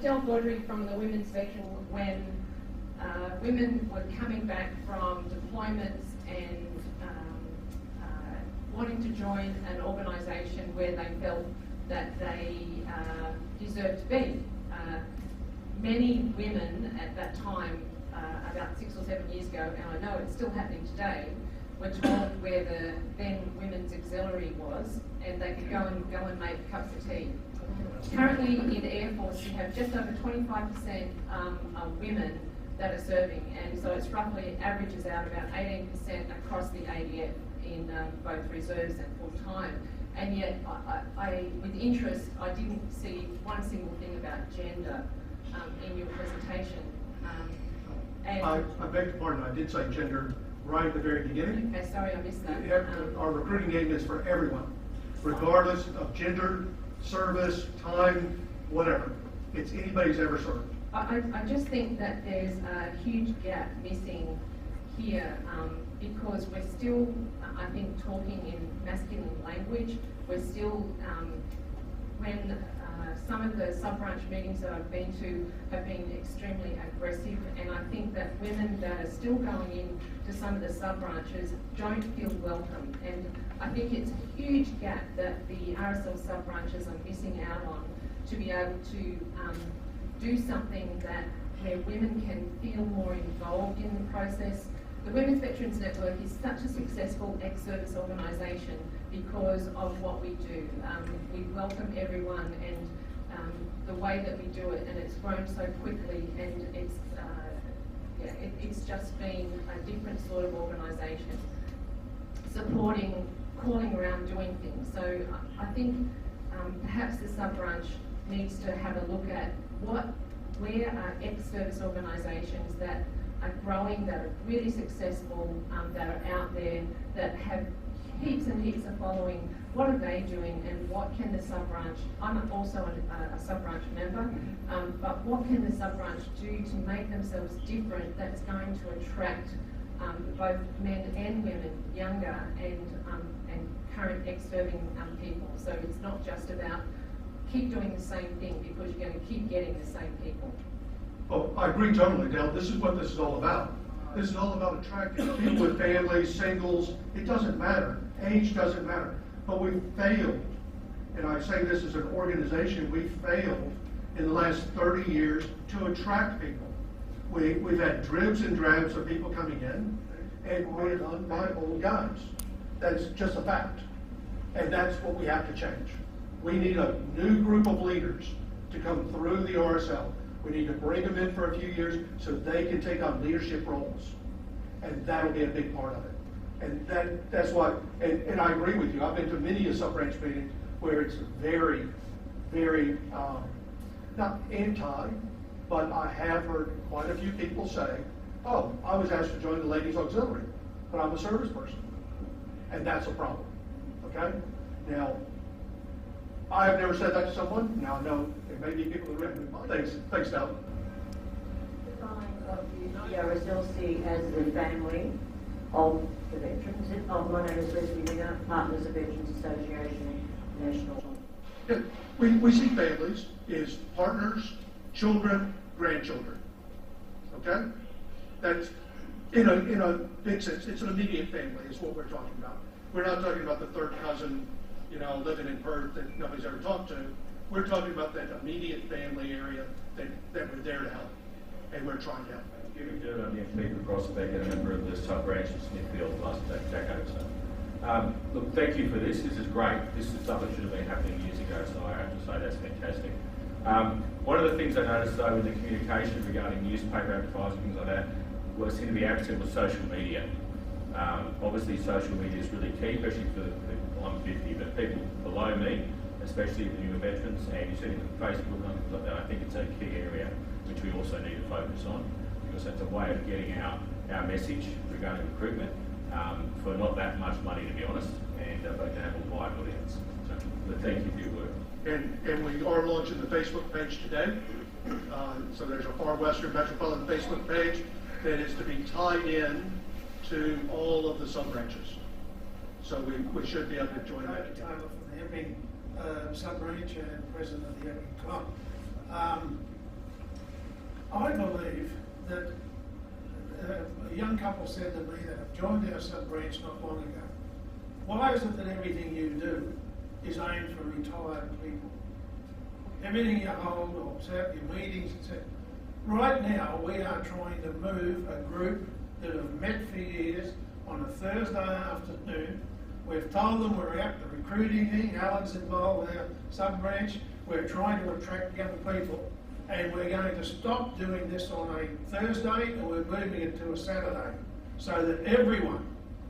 Del Baudry from the Women's Veteran. When women were coming back from deployments and wanting to join an organisation where they felt that they deserved to be. Many women at that time, about 6 or 7 years ago, and I know it's still happening today, were told where the then Women's Auxiliary was, and they could go and make cups of tea. Currently in the Air Force, you have just over 25% of women that are serving, and so it's roughly averages out about 18% across the ADF in both reserves and full-time. And yet, I with interest, I didn't see one single thing about gender in your presentation. I beg your pardon, I did say gender right at the very beginning. Okay, sorry, I missed that. Our recruiting game is for everyone, regardless of gender, service, time, whatever. It's anybody's ever served. I just think that there's a huge gap missing here because we're still, I think, talking in masculine language. We're still, when some of the sub-branch meetings that I've been to have been extremely aggressive, and I think that women that are still going in to some of the sub-branches don't feel welcome. And I think it's a huge gap that the RSL sub-branches are missing out on to be able to do something that where women can feel more involved in the process. The Women's Veterans Network is such a successful ex-service organisation because of what we do. We welcome everyone, and the way that we do it, and it's grown so quickly, and it's just been a different sort of organisation, supporting, calling around, doing things. So I think perhaps the sub-branch needs to have a look at where are ex-service organisations that are growing, that are really successful, that are out there, that have heaps and heaps of following. What are they doing, and what can the sub-branch, I'm also a sub-branch member, but what can the sub-branch do to make themselves different that's going to attract both men and women, younger and current ex-serving people. So it's not just about keep doing the same thing because you're going to keep getting the same people. Oh, I agree totally, Dale. This is what this is all about. This is all about attracting people with families, singles. It doesn't matter. Age doesn't matter. But we failed, and I say this as an organization, we failed in the last 30 years to attract people. We've had dribs and drabs of people coming in, and we're not old guys. That's just a fact. And that's what we have to change. We need a new group of leaders to come through the RSL. We need to bring them in for a few years so they can take on leadership roles. And that'll be a big part of it. And that's why, and I agree with you. I've been to many a sub-branch meeting where it's very, very, not anti, but I have heard quite a few people say, oh, I was asked to join the Ladies Auxiliary, but I'm a service person. And that's a problem, okay? Now, I have never said that to someone. Now I know there may be people that written thanks, Dale. The RSLC as the family of the veterans. My name is Leslie Ringer, Partners of Veterans Association National. Yeah, we see families as partners, children, grandchildren. Okay? That's in a big sense. It's an immediate family is what we're talking about. We're not talking about the third cousin, living in Perth that nobody's ever talked to. We're talking about that immediate family area that we're there to help, and we're trying to help. I'm the MP for Prospect and a member of the sub-branch of Smithfield the last decade or so. Look, thank you for this. This is great. This is something that should have been happening years ago, so I have to say that's fantastic. One of the things I noticed, though, in the communication regarding newspaper advertising, things like that, seemed to be absent was social media. Obviously, social media is really key, especially for I'm 50, but people below me, especially the newer veterans, and you see it on Facebook and things like that. I think it's a key area which we also need to focus on, because it's a way of getting our message regarding recruitment for not that much money, to be honest, and but to have a wide audience. So, but thank you for your work. And we are launching the Facebook page today. So there's a Far Western Metropolitan Facebook page that is to be tied in to all of the sub-branches. So we should be able to join that. Taylor from the Epping sub-branch and president of the Epping Club. I believe that a young couple said to me that have joined our sub-branch not long ago, why is it that everything you do is aimed for retired people? Everything you hold or set your meetings, etc. Right now, we are trying to move a group that have met for years on a Thursday afternoon. We've told them we're out the recruiting thing. Alan's involved with our sub-branch. We're trying to attract young people. And we're going to stop doing this on a Thursday, and we're moving it to a Saturday so that everyone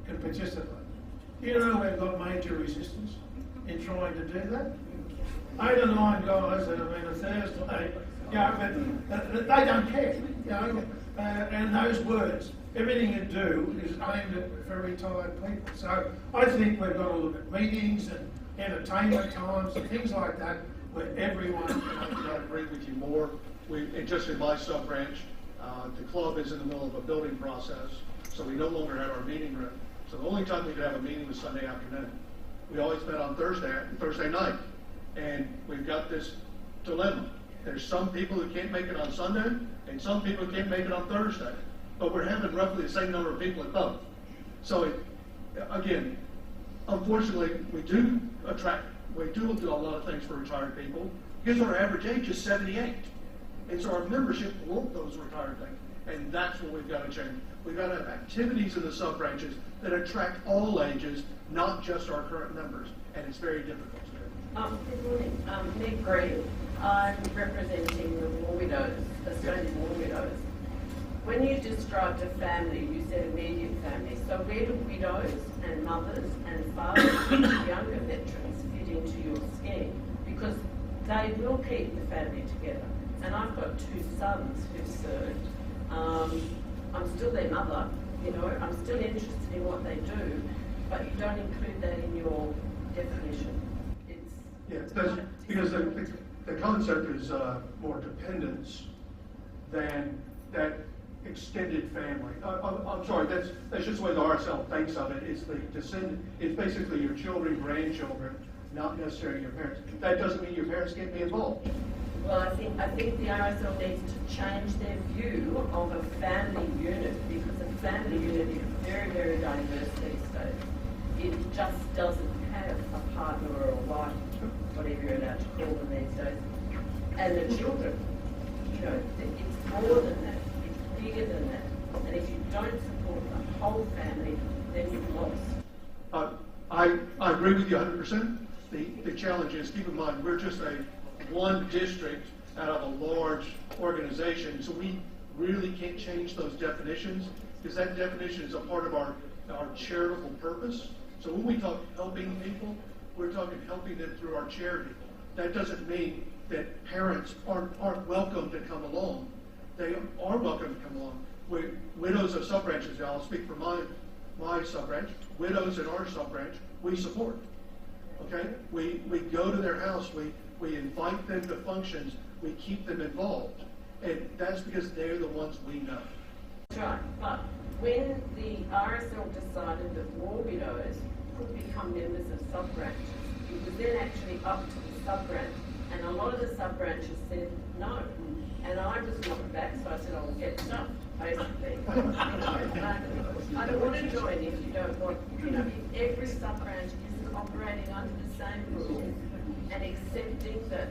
can participate. You know we've got major resistance in trying to do that. 8 or 9 guys that have been a Thursday, but they don't care, and those words, everything you do is aimed at for retired people. So I think we've got to look at meetings and entertainment times and things like that where everyone can. I agree with you more. And just in my sub-branch, the club is in the middle of a building process. So we no longer have our meeting room. So the only time we could have a meeting was Sunday afternoon. We always met on Thursday night. And we've got this dilemma. There's some people who can't make it on Sunday, and some people who can't make it on Thursday. But we're having roughly the same number of people at both. So again, unfortunately, we do do a lot of things for retired people because our average age is 78. And so our membership won't those retired things. And that's what we've got to change. We've got to have activities in the sub-branches that attract all ages, not just our current members. And it's very difficult to do. Good morning. Meg Green. I'm representing the War Widows, Australian War Widows. When you described a family, you said immediate family. So where do widows and mothers and fathers and younger veterans fit into your scheme? Because they will keep the family together. And I've got 2 sons who've served. I'm still their mother, you know, I'm still interested in what they do, but you don't include that in your definition. Because the concept is more dependence than that extended family. I'm sorry, that's just the way the RSL thinks of it. It's the descendant. It's basically your children, grandchildren, not necessarily your parents. That doesn't mean your parents can't be involved. Well, I think the RSL needs to change their view of a family unit, because a family unit is very, very diverse these days. It just doesn't have a partner or a wife, whatever you're allowed to call them these days, and the children. You know, it's more than that. It's bigger than that. And if you don't support the whole family, then you've lost. I agree with you 100%. The challenge is, keep in mind, we're just one district out of a large organization, so we really can't change those definitions because that definition is a part of our charitable purpose. So when we talk helping people, we're talking helping them through our charity. That doesn't mean that parents aren't welcome to come along. They are welcome to come along. Widows of sub-branches, I'll speak for my sub-branch, widows in our sub-branch, we support. Okay? We go to their house, we invite them to functions, we keep them involved. And that's because they're the ones we know. That's right, but when the RSL decided that war widows could become members of sub-branches, it was then actually up to the sub-branch, and a lot of the sub-branches said no. And I was knocked back, so I said, I'll get stuffed, basically. I don't want to join if you don't want, if every sub-branch isn't operating under the same rules and accepting that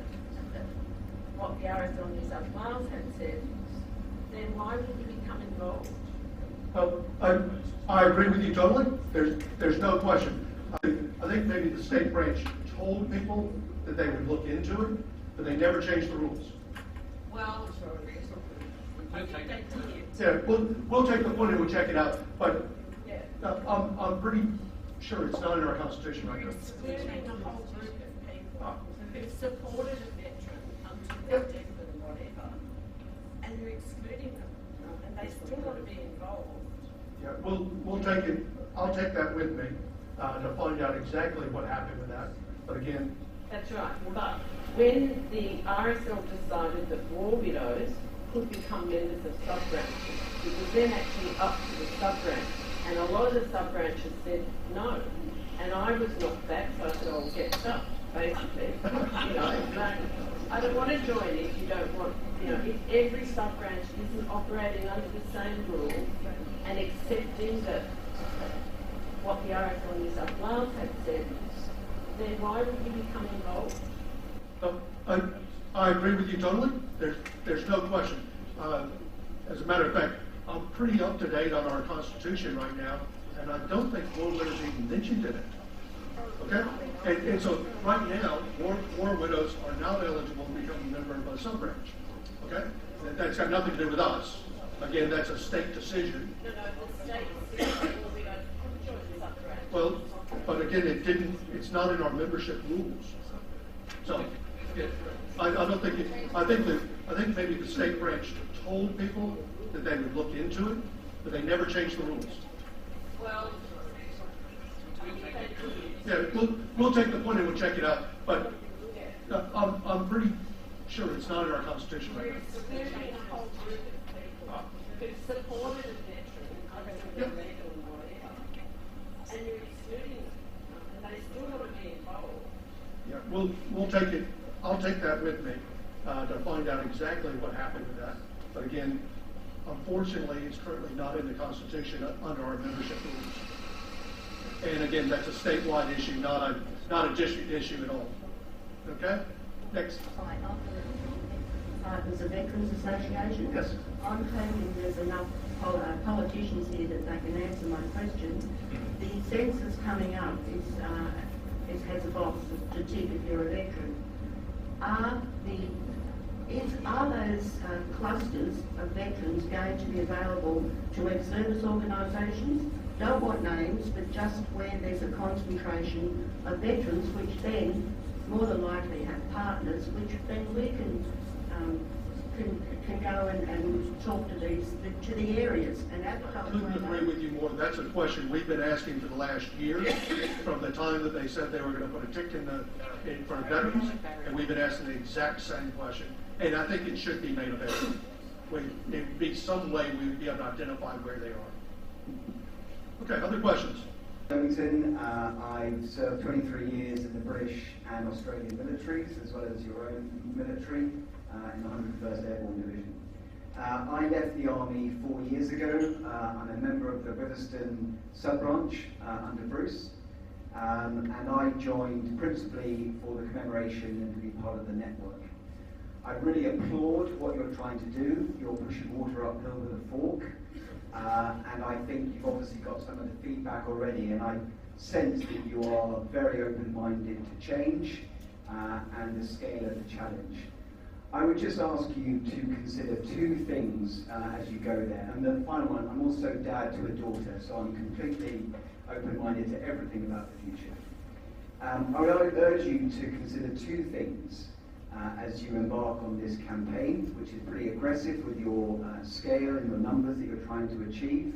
what the RSL New South Wales had said, then why would you become involved? I agree with you totally. There's no question. I think maybe the state branch told people that they would look into it, but they never changed the rules. Well, I think they did. Yeah, we'll take the point and we'll check it out, but Yeah. I'm pretty sure it's not in our Constitution right now. Excluding a whole group of people who've supported a veteran until their death or whatever, and you're excluding them, and they still want to be involved. Yeah, we'll take it. I'll take that with me to find out exactly what happened with that. But again, That's right. But when the RSL decided that war widows could become members of sub-branches, it was then actually up to the sub-branch. And a lot of the sub-branches said no. And I was knocked back, so I said, I'll get stuffed, basically. I don't want to join if you don't want, if every sub-branch isn't operating under the same rules and accepting that what the RSL New South Wales had said, then why would you become involved? I agree with you totally. There's no question. As a matter of fact, I'm pretty up to date on our Constitution right now, and I don't think war widows even mentioned in it. Okay? And so right now, war widows are not eligible to become a member of a sub-branch. Okay? That's got nothing to do with us. Again, that's a state decision. No, the state said war widows could join the sub-branch. Well, but again, it's not in our membership rules. So, I don't think I think maybe the state branch told people that they would look into it, but they never changed the rules. Well, Yeah, we'll take the point and we'll check it out. But I'm pretty sure it's not in our Constitution right now. excluding a whole group of people who supported a veteran until their I'll take that with me to find out exactly what happened with that. But again, unfortunately, it's currently not in the Constitution under our membership rules. And again, that's a statewide issue, not a district issue at all. Okay? Next. Hi, Partners of Veterans Association. Yes. I'm hoping there's enough politicians here that they can answer my question. The census coming up it has a box to tick if you're a veteran. Are those clusters of veterans going to be available to ex-service organisations? Don't want names, but just where there's a concentration of veterans, which then more than likely have partners, which then we can go and talk to the areas and advertise. I couldn't agree with you more. That's a question we've been asking for the last year, from the time that they said they were going to put a tick in for veterans, and we've been asking the exact same question. And I think it should be made available. There'd be some way we would be able to identify where they are. Okay, other questions? Birmingham. I've served 23 years in the British and Australian militaries, as well as your own military, in the 101st Airborne Division. I left the Army 4 years ago. I'm a member of the Witherspoon sub-branch under Bruce, and I joined principally for the commemoration and to be part of the network. I really applaud what you're trying to do. You're pushing water uphill with a fork. And I think you've obviously got some of the feedback already, and I sense that you are very open-minded to change and the scale of the challenge. I would just ask you to consider two things as you go there. And the final one, I'm also dad to a daughter, so I'm completely open-minded to everything about the future. I would urge you to consider two things as you embark on this campaign, which is pretty aggressive with your scale and your numbers that you're trying to achieve.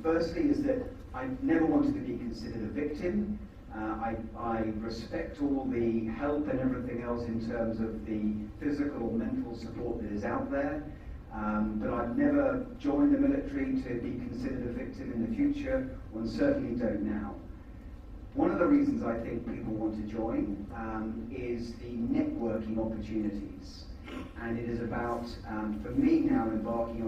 Firstly is that I never wanted to be considered a victim. I respect all the help and everything else in terms of the physical or mental support that is out there, but I've never joined the military to be considered a victim in the future, and certainly don't now. One of the reasons I think people want to join is the networking opportunities, and it is about, for me now, embarking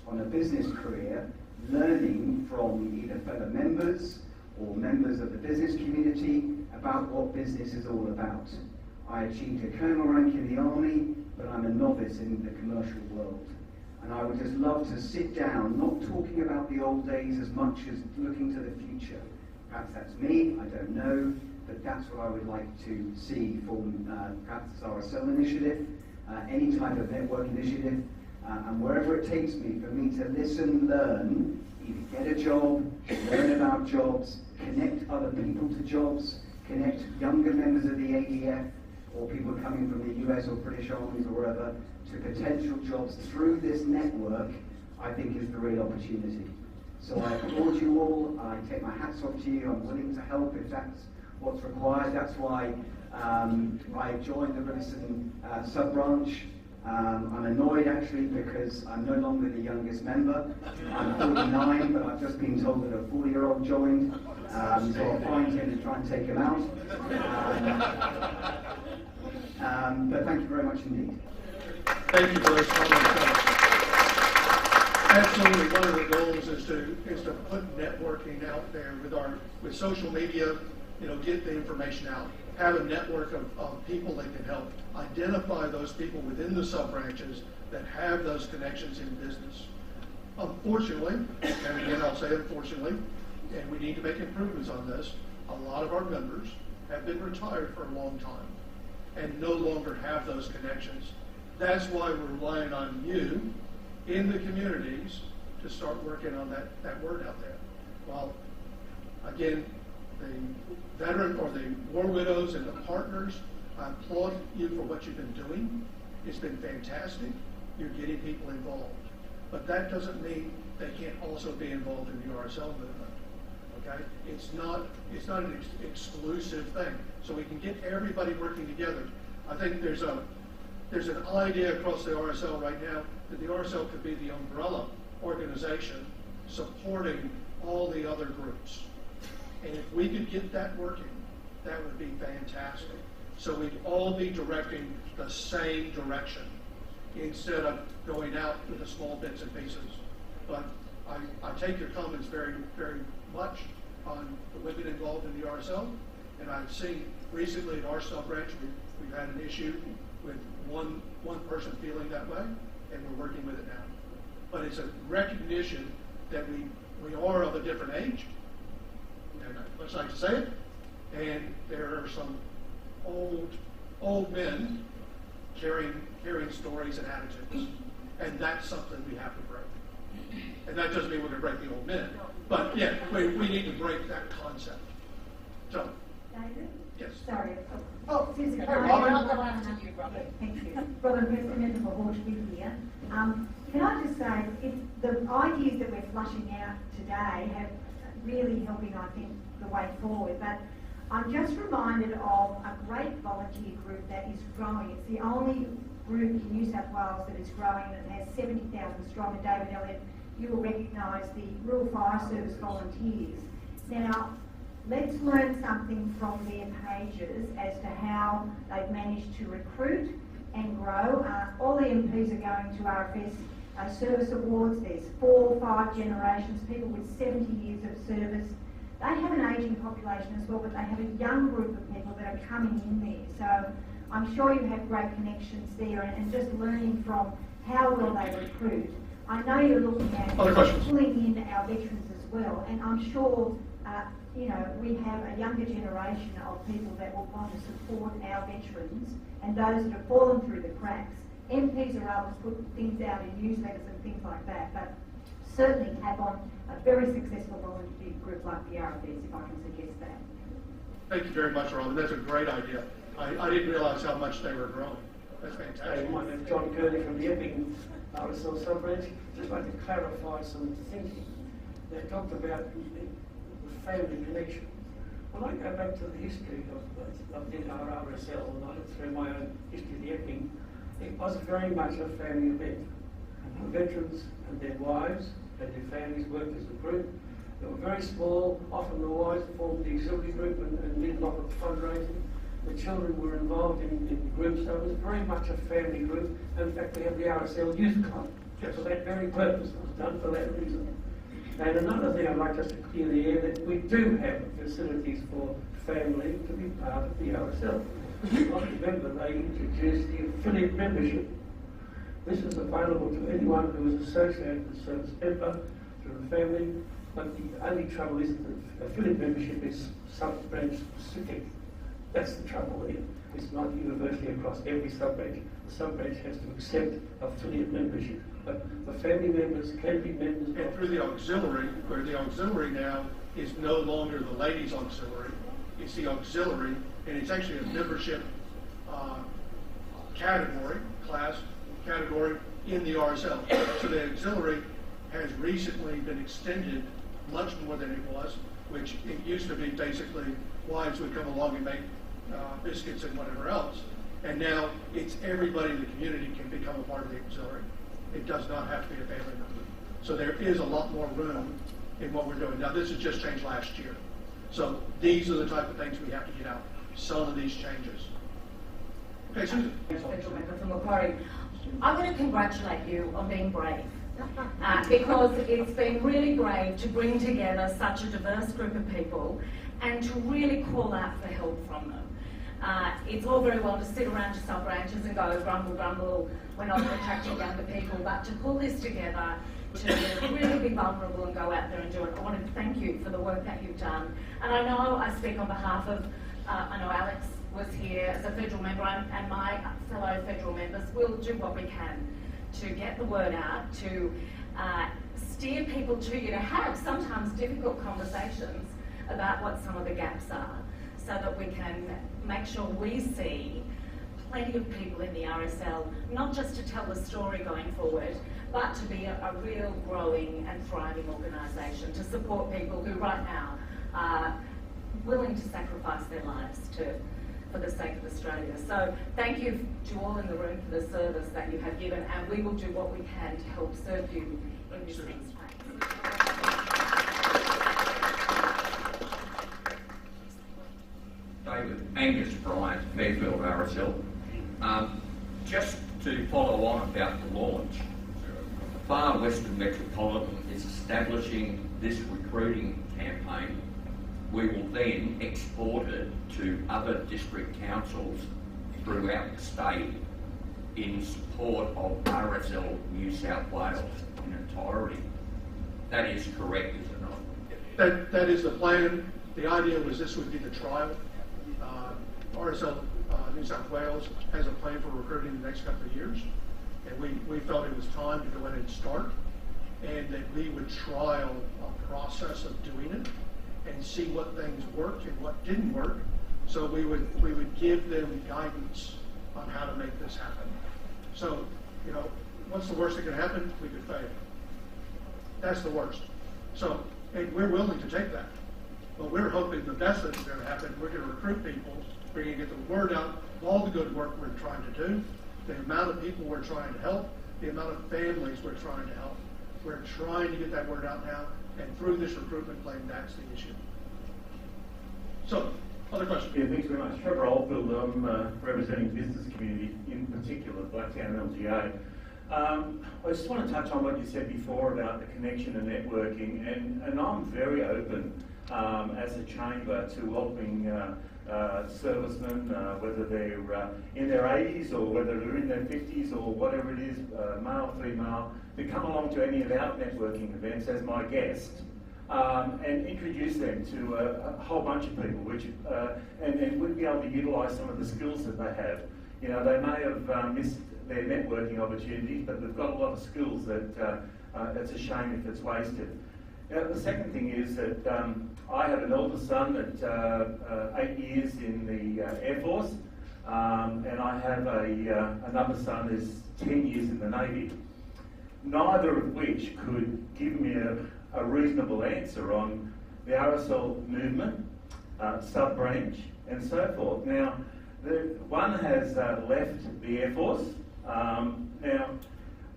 on a business career, learning from either fellow members or members of the business community about what business is all about. I achieved a colonel rank in the Army, but I'm a novice in the commercial world. And I would just love to sit down, not talking about the old days as much as looking to the future. Perhaps that's me, I don't know, but that's what I would like to see from perhaps this RSL initiative, any type of network initiative, and wherever it takes me, for me to listen, learn, either get a job, learn about jobs, connect other people to jobs, connect younger members of the ADF, or people coming from the US or British armies or wherever, to potential jobs through this network, I think is the real opportunity. So I applaud you all, I take my hats off to you, I'm willing to help if that's what's required. That's why I joined the Riverson sub-branch. I'm annoyed actually because I'm no longer the youngest member. I'm 49, but I've just been told that a 40-year-old joined, so I'll find him and try and take him out. But thank you very much indeed. Thank you for those comments. Absolutely, one of the goals is to put networking out there with social media. Get the information out. Have a network of people that can help identify those people within the sub-branches that have those connections in business. Unfortunately, and again I'll say unfortunately, and we need to make improvements on this, a lot of our members have been retired for a long time and no longer have those connections. That's why we're relying on you in the communities to start working on that word out there. Well, again, the veteran or the war widows and the partners, I applaud you for what you've been doing. It's been fantastic. You're getting people involved. But that doesn't mean they can't also be involved in the RSL movement. Okay? It's not an exclusive thing. So we can get everybody working together. I think there's an idea across the RSL right now that the RSL could be the umbrella organization supporting all the other groups. And if we could get that working, that would be fantastic. So we'd all be directing the same direction instead of going out with the small bits and pieces. But I take your comments very, very much on the women involved in the RSL, and I've seen recently at our sub-branch, we've had an issue with one person feeling that way, and we're working with it now. But it's a recognition that we are of a different age, and I much like to say it, and there are some old men carrying stories and attitudes, and that's something we have to break. And that doesn't mean we're going to break the old men, but yeah, we need to break that concept. So, David? yes. Sorry. Oh, Susan. Hey, Robin. I'll go on to you, Robin. Thank you. Robin, President for Horshby here. Can I just say, the ideas that we're flushing out today have really helping, I think, the way forward. But I'm just reminded of a great volunteer group that is growing. It's the only group in New South Wales that is growing, and it has 70,000 strong. And David Elliott, you will recognise the Rural Fire Service volunteers. Now, let's learn something from their pages as to how they've managed to recruit and grow. All the MPs are going to RFS service awards. There's 4 or 5 generations, people with 70 years of service. They have an ageing population as well, but they have a young group of people that are coming in there. So I'm sure you have great connections there, and just learning from how well they recruit. I know you're looking at pulling in our veterans as well, and I'm sure we have a younger generation of people that will want to support our veterans and those that have fallen through the cracks. MPs are able to put things out in newsletters and things like that, but certainly have on a very successful volunteer group like the RFS, if I can suggest that. Thank you very much, Robin. That's a great idea. I didn't realise how much they were growing. That's fantastic. Hey, my name's John Kearney from the Epping RSL sub-branch. Just like to clarify some thinking. They talked about the family connection. When I go back to the history of the RSL, and I look through my own history of the Epping, it was very much a family event. The veterans and their wives and their families worked as a group. They were very small. Often the wives formed the auxiliary group and did a lot of fundraising. The children were involved in groups, so it was very much a family group. In fact, we have the RSL Youth Club. For that very purpose, it was done for that reason. And another thing I'd like us to clear the air, that we do have facilities for family to be part of the RSL. I remember they introduced the affiliate membership. This is available to anyone who is associated with a service member through the family, but the only trouble is that the affiliate membership is sub-branch specific. That's the trouble here. It's not universally across every sub-branch. The sub-branch has to accept affiliate membership. But the family members can be members of... And through the auxiliary, where the auxiliary now is no longer the ladies' auxiliary, it's the auxiliary, and it's actually a membership category in the RSL. So the auxiliary has recently been extended much more than it was, which it used to be basically wives would come along and make biscuits and whatever else. And now it's everybody in the community can become a part of the auxiliary. It does not have to be a family member. So there is a lot more room in what we're doing. Now this has just changed last year. So these are the type of things we have to get out. Some of these changes. Okay, Susan. Federal member from Macquarie. I'm going to congratulate you on being brave. Because it's been really brave to bring together such a diverse group of people and to really call out for help from them. It's all very well to sit around to sub-branches and go grumble, we're not attracting younger people, but to pull this together, to really be vulnerable and go out there and do it. I want to thank you for the work that you've done. And I know I speak on behalf of, I know Alex was here as a federal member, and my fellow federal members will do what we can to get the word out, to steer people to you, to have sometimes difficult conversations about what some of the gaps are, so that we can make sure we see plenty of people in the RSL, not just to tell the story going forward, but to be a real growing and thriving organisation to support people who right now are willing to sacrifice their lives for the sake of Australia. So thank you to all in the room for the service that you have given, and we will do what we can to help serve you in this next phase. David, Angus Bryant, Fairfield RSL. Just to follow on about the launch, the Far Western Metropolitan is establishing this recruiting campaign. We will then export it to other district councils throughout the state in support of RSL New South Wales in entirety. That is correct, is it not? That is the plan. The idea was this would be the trial. RSL New South Wales has a plan for recruiting in the next couple of years, and we felt it was time to go in and start, and that we would trial a process of doing it and see what things worked and what didn't work, so we would give them guidance on how to make this happen. So, you know, what's the worst that can happen? We could fail. That's the worst. So, and we're willing to take that. But we're hoping the best that's going to happen, we're going to recruit people, we're going to get the word out of all the good work we're trying to do, the amount of people we're trying to help, the amount of families we're trying to help. We're trying to get that word out now, and through this recruitment plan, that's the issue. So, other questions? Yeah, thanks very much. Trevor Oldfield, I'm representing the business community, in particular Blacktown LGA. I just want to touch on what you said before about the connection and networking, and I'm very open as a chamber to helping servicemen, whether they're in their 80s or whether they're in their 50s or whatever it is, male, female, to come along to any of our networking events as my guest. And introduce them to a whole bunch of people, which and would be able to utilise some of the skills that they have. You know, they may have missed their networking opportunities, but they've got a lot of skills that it's a shame if it's wasted. Now, the second thing is that I have an elder son that 8 years in the Air Force, and I have another son who's 10 years in the Navy. Neither of which could give me a reasonable answer on the RSL movement, sub-branch, and so forth. Now, one has left the Air Force. Now,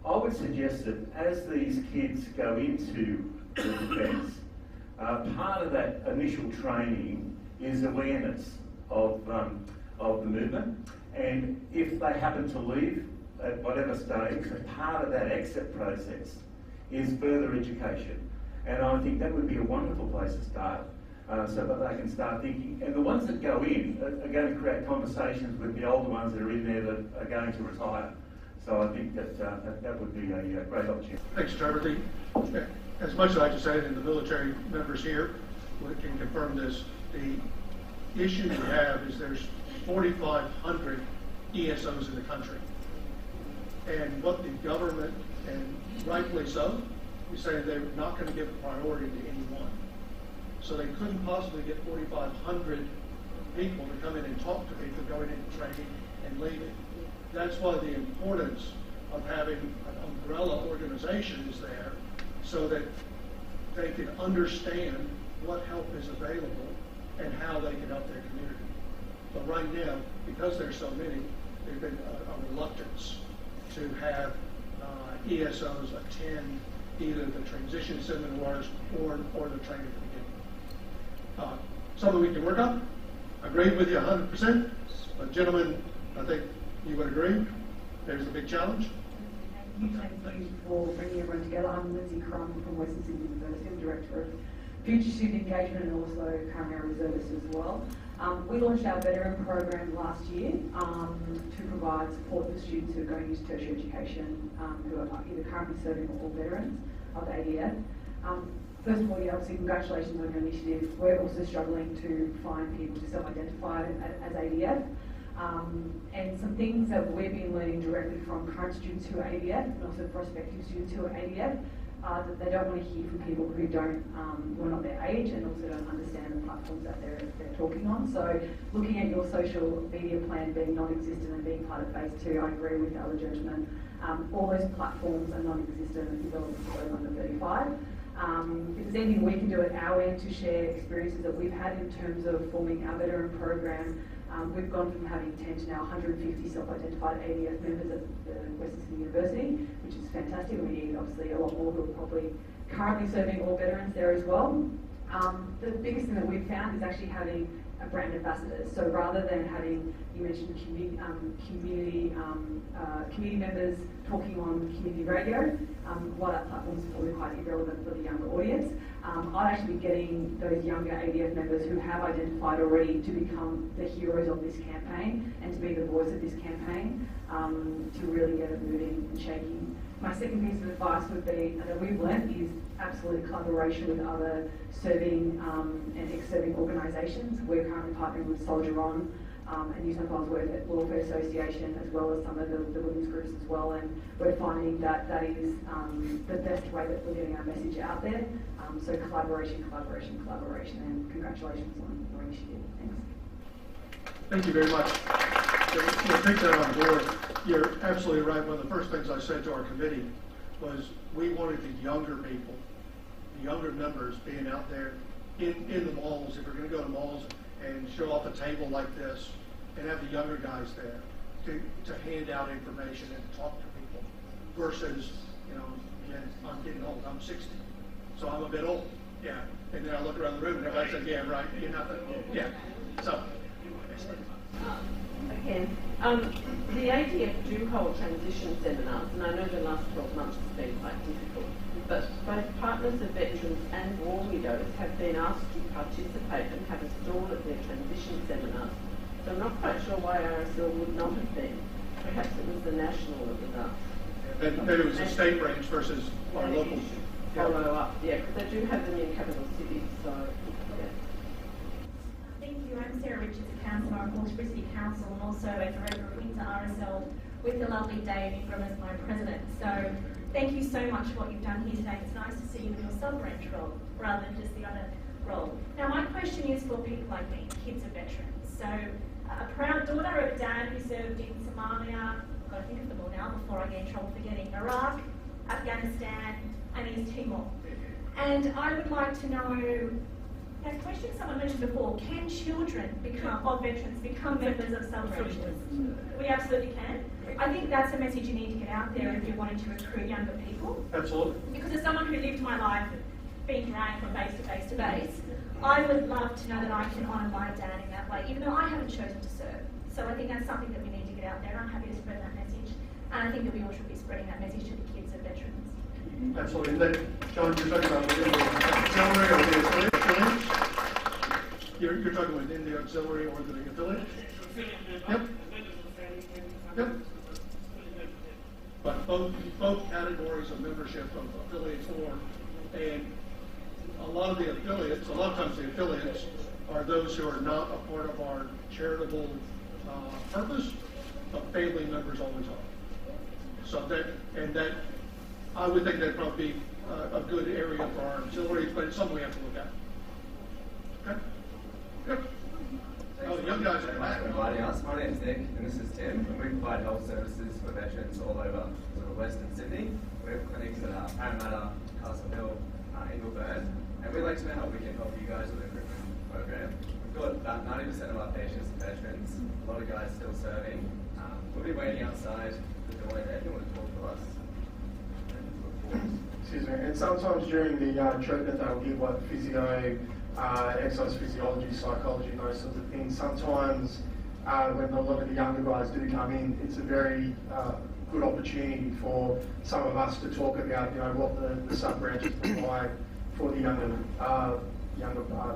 I would suggest that as these kids go into the defence, part of that initial training is awareness of the movement, and if they happen to leave at whatever stage, part of that exit process is further education. And I think that would be a wonderful place to start, so that they can start thinking. And the ones that go in are going to create conversations with the older ones that are in there that are going to retire. So I think that that would be a great opportunity. Thanks, Trevor. As much as I just said, and the military members here can confirm this, the issue we have is there's 4,500 ESOs in the country. And what the government, and rightfully so, is saying they're not going to give priority to any one. So they couldn't possibly get 4,500 people to come in and talk to people going into training and leaving. That's why the importance of having an umbrella organization is there, so that they can understand what help is available and how they can help their community. But right now, because there's so many, there's been a reluctance to have ESOs attend either the transition seminars or the training at the beginning. Something we can work on. Agreed with you 100%. But gentlemen, I think you would agree. There's a big challenge. Thank you for bringing everyone together. I'm Lindsay Crum from Western Sydney University. I'm Director of Future Student Engagement and also currently a reservist as well. We launched our veteran program last year to provide support for students who are going into tertiary education who are either currently serving or veterans of the ADF. First of all, obviously congratulations on your initiative. We're also struggling to find people to self-identify as ADF. And some things that we've been learning directly from current students who are ADF and also prospective students who are ADF are that they don't want to hear from people who are not their age and also don't understand the platforms that they're talking on. So looking at your social media plan being non-existent and being part of phase 2, I agree with the other gentleman. All those platforms are non-existent and developed for those under 35. If there's anything we can do at our end to share experiences that we've had in terms of forming our veteran program, we've gone from having 10 to now 150 self-identified ADF members at Western Sydney University, which is fantastic. We need obviously a lot more who are probably currently serving all veterans there as well. The biggest thing that we've found is actually having brand ambassadors. So rather than having, you mentioned community members talking on community radio, while that platform is probably quite irrelevant for the younger audience, I'd actually be getting those younger ADF members who have identified already to become the heroes of this campaign and to be the voice of this campaign, to really get it moving and shaking. My second piece of advice would be, that we've learned, is absolute collaboration with other serving and ex-serving organisations. We're currently partnering with Soldier On and New South Wales Welfare Association, as well as some of the women's groups as well, and we're finding that that is the best way that we're getting our message out there. So collaboration, and congratulations on your initiative. Thanks. Thank you very much. To take that on board, you're absolutely right. One of the first things I said to our committee was we wanted the younger people, the younger members being out there in the malls. If we're going to go to malls and show off a table like this and have the younger guys there to hand out information and talk to people versus, again, I'm getting old, I'm 60, so I'm a bit old, yeah. And then I look around the room and everybody says, yeah, right, you're not that old, yeah. So. Again, the ADF do hold transition seminars, and I know the last 12 months has been quite difficult, but both Partners of Veterans and War Widows have been asked to participate and have a stall at their transition seminars. So I'm not quite sure why RSL would not have been. Perhaps it was the national that was asked. Maybe it was the state range versus our local. Follow up, yeah, because they do have them in capital cities, so yeah. Thank you. I'm Sarah Richards, a councillor on Hawkesbury City Council, and also a director into RSL with the lovely Dave Ingram as my president. So thank you so much for what you've done here today. It's nice to see you in your sub-branch role rather than just the other role. Now my question is for people like me, kids of veterans. So a proud daughter of a dad who served in Somalia, I've got to think of them all now before I get in trouble forgetting, Iraq, Afghanistan, and East Timor. And I would like to know, a question someone mentioned before, can children of veterans become members of sub-branches? We absolutely can. I think that's a message you need to get out there if you're wanting to recruit younger people. Absolutely. Because as someone who lived my life being dragged from base to base to base, I would love to know that I can honour my dad in that way, even though I haven't chosen to serve. So I think that's something that we need to get out there, and I'm happy to spread that message. And I think that we all should be spreading that message to the kids of veterans. Absolutely. And then, John, you're talking about within the auxiliary or the affiliate? You're talking within the auxiliary or the affiliate? Yep. Yep. But both categories of membership of affiliates and a lot of times the affiliates are those who are not a part of our charitable purpose, but family members always are. So that I would think that'd probably be a good area for our auxiliaries, but it's something we have to look at. Okay? Yep. Oh, the young guys are Thanks for inviting us. My name's Nick, and this is Tim, and we provide health services for veterans all over sort of Western Sydney. We have clinics at Parramatta, Castle Hill, Ingleburn, and we'd like to know how we can help you guys with the recruitment program. We've got about 90% of our patients are veterans, a lot of guys still serving. We'll be waiting outside the door there if you want to talk to us. Excuse me. And sometimes during the treatment they'll give like physio, exercise physiology, psychology, and those sorts of things. Sometimes when a lot of the younger guys do come in, it's a very good opportunity for some of us to talk about, what the sub-branches provide for the younger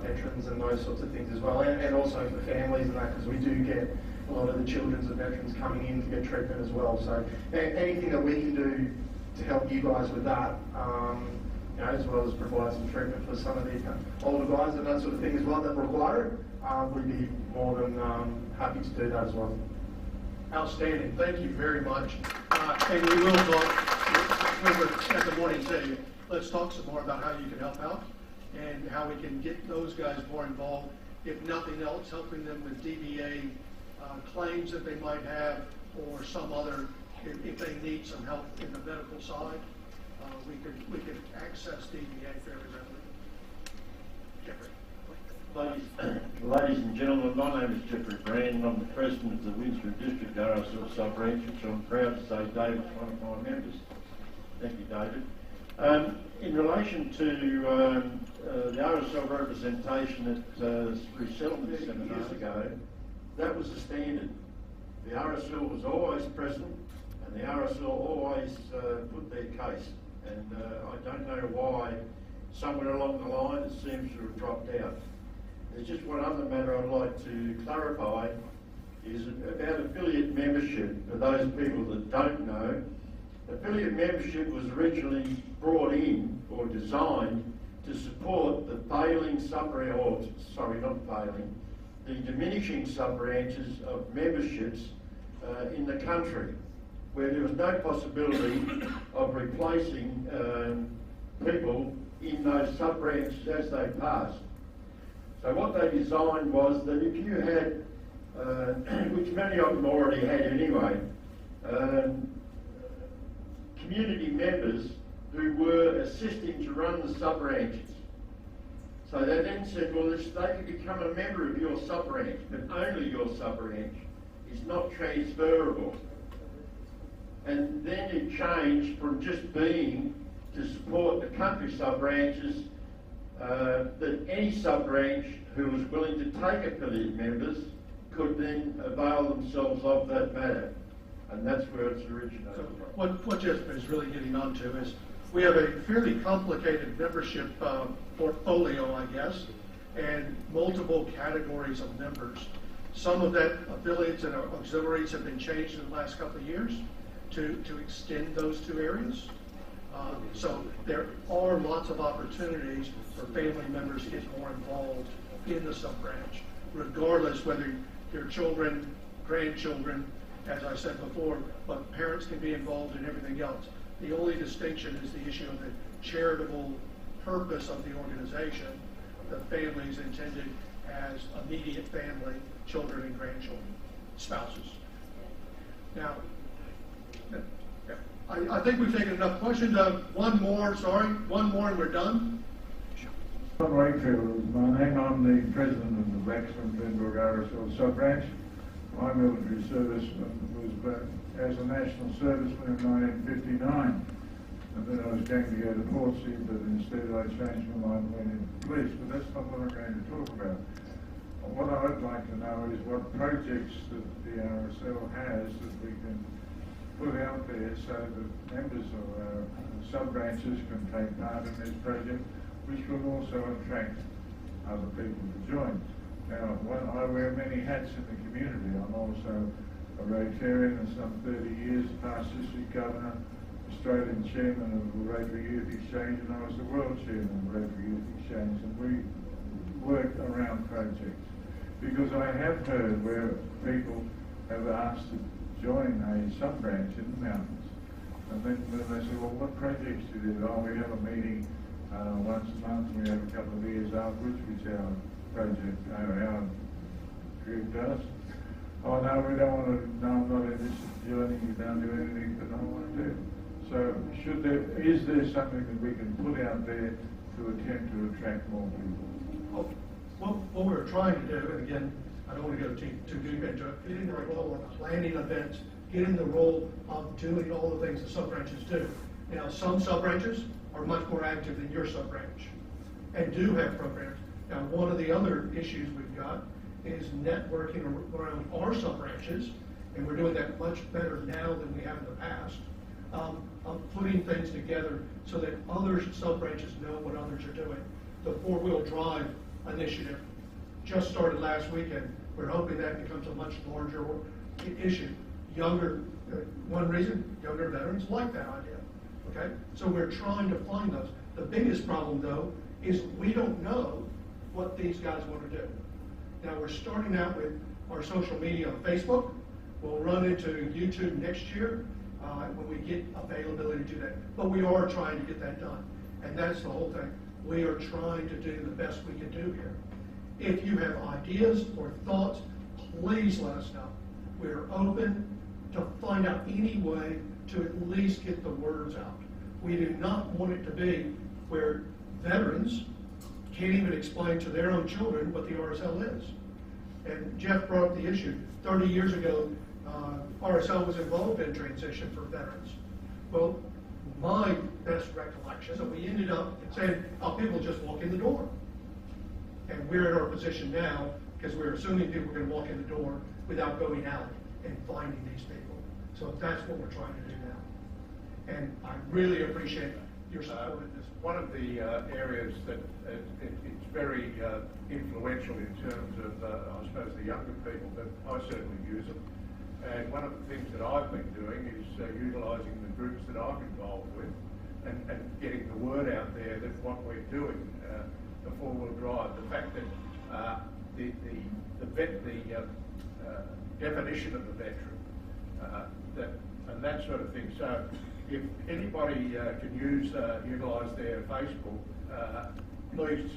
veterans and those sorts of things as well, and also for families and that, because we do get a lot of the children's and veterans coming in to get treatment as well. So anything that we can do to help you guys with that, as well as provide some treatment for some of the older guys and that sort of thing as well that require it, we'd be more than happy to do that as well. Outstanding. Thank you very much. And we will talk at the morning tea. Let's talk some more about how you can help out and how we can get those guys more involved. If nothing else, helping them with DBA claims that they might have, or some other, if they need some help in the medical side, we could access DBA fairly readily. Jeffrey. Ladies and gentlemen, my name is Jeffrey Brand, and I'm the president of the Windsor District RSL sub-branch, which I'm proud to say David's one of my members. Thank you, David. In relation to the RSL representation at resettlement centre years ago, that was the standard. The RSL was always present, and the RSL always put their case. And I don't know why, somewhere along the line, it seems to have dropped out. There's just one other matter I'd like to clarify, is about affiliate membership. For those people that don't know, affiliate membership was originally brought in or designed to support the failing the diminishing sub-branches of memberships in the country, where there was no possibility of replacing people in those sub-branches as they passed. So what they designed was that if you had, which many of them already had anyway, community members who were assisting to run the sub-branches. So they then said, well, they could become a member of your sub-branch, but only your sub-branch is not transferable. And then it changed from just being to support the country sub-branches, that any sub-branch who was willing to take affiliate members could then avail themselves of that matter. And that's where it's originated. So what Jeff is really getting onto is we have a fairly complicated membership portfolio, I guess, and multiple categories of members. Some of that affiliates and auxiliaries have been changed in the last couple of years to extend those two areas. So there are lots of opportunities for family members to get more involved in the sub-branch, regardless whether your children, grandchildren, as I said before, but parents can be involved in everything else. The only distinction is the issue of the charitable purpose of the organization. The family is intended as immediate family, children and grandchildren, spouses. Now, I think we've taken enough questions. One more and we're done. John Wakefield is my name. I'm the president of the Blackstone Glenbrook RSL sub-branch. My military service was as a national serviceman in 1959. And then I was going to go to Portsea, but instead I changed my mind and went into police. But that's not what I'm going to talk about. What I would like to know is what projects that the RSL has that we can put out there so that members of our sub-branches can take part in this project, which will also attract other people to join. Now, I wear many hats in the community. I'm also a Rotarian and some 30 years, past district governor, Australian chairman of the Rotary Youth Exchange, and I was the world chairman of the Rotary Youth Exchange, and we work around projects. Because I have heard where people have asked to join a sub-branch in the mountains, and then they say, well, what projects do you do? Oh, we have a meeting once a month, and we have a couple of years afterwards, which our project, our group does. Oh, no, we don't want to, no, I'm not interested in joining, you don't do anything that I want to do. So is there something that we can put out there to attempt to attract more people? Well, what we're trying to do, and again, I don't want to go too deep into it, get in the role of planning events, get in the role of doing all the things the sub-branches do. Now, some sub-branches are much more active than your sub-branch and do have programs. Now, one of the other issues we've got is networking around our sub-branches, and we're doing that much better now than we have in the past, of putting things together so that other sub-branches know what others are doing. The four-wheel drive initiative just started last weekend. We're hoping that becomes a much larger issue. One reason, younger veterans like that idea, okay? So we're trying to find those. The biggest problem, though, is we don't know what these guys want to do. Now, we're starting out with our social media on Facebook. We'll run into YouTube next year when we get availability to do that. But we are trying to get that done. And that's the whole thing. We are trying to do the best we can do here. If you have ideas or thoughts, please let us know. We're open to find out any way to at least get the words out. We do not want it to be where veterans can't even explain to their own children what the RSL is. And Jeff brought up the issue. 30 years ago, RSL was involved in transition for veterans. Well, my best recollection is that we ended up saying, oh, people just walk in the door. And we're in our position now because we're assuming people are going to walk in the door without going out and finding these people. So that's what we're trying to do now. And I really appreciate your support in this. One of the areas that it's very influential in terms of, I suppose, the younger people, but I certainly use them. And one of the things that I've been doing is utilising the groups that I'm involved with and getting the word out there that what we're doing, the four-wheel drive, the fact that the definition of the veteran, and that sort of thing. So if anybody can utilise their Facebook, please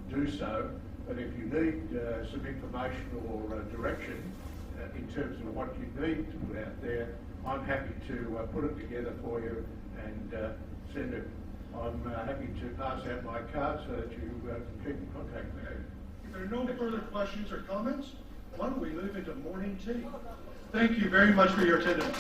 do so. But if you need some information or direction in terms of what you need to put out there, I'm happy to put it together for you and send it. I'm happy to pass out my card so that you can keep in contact with me. If there are no further questions or comments, why don't we move into morning tea? Thank you very much for your attendance.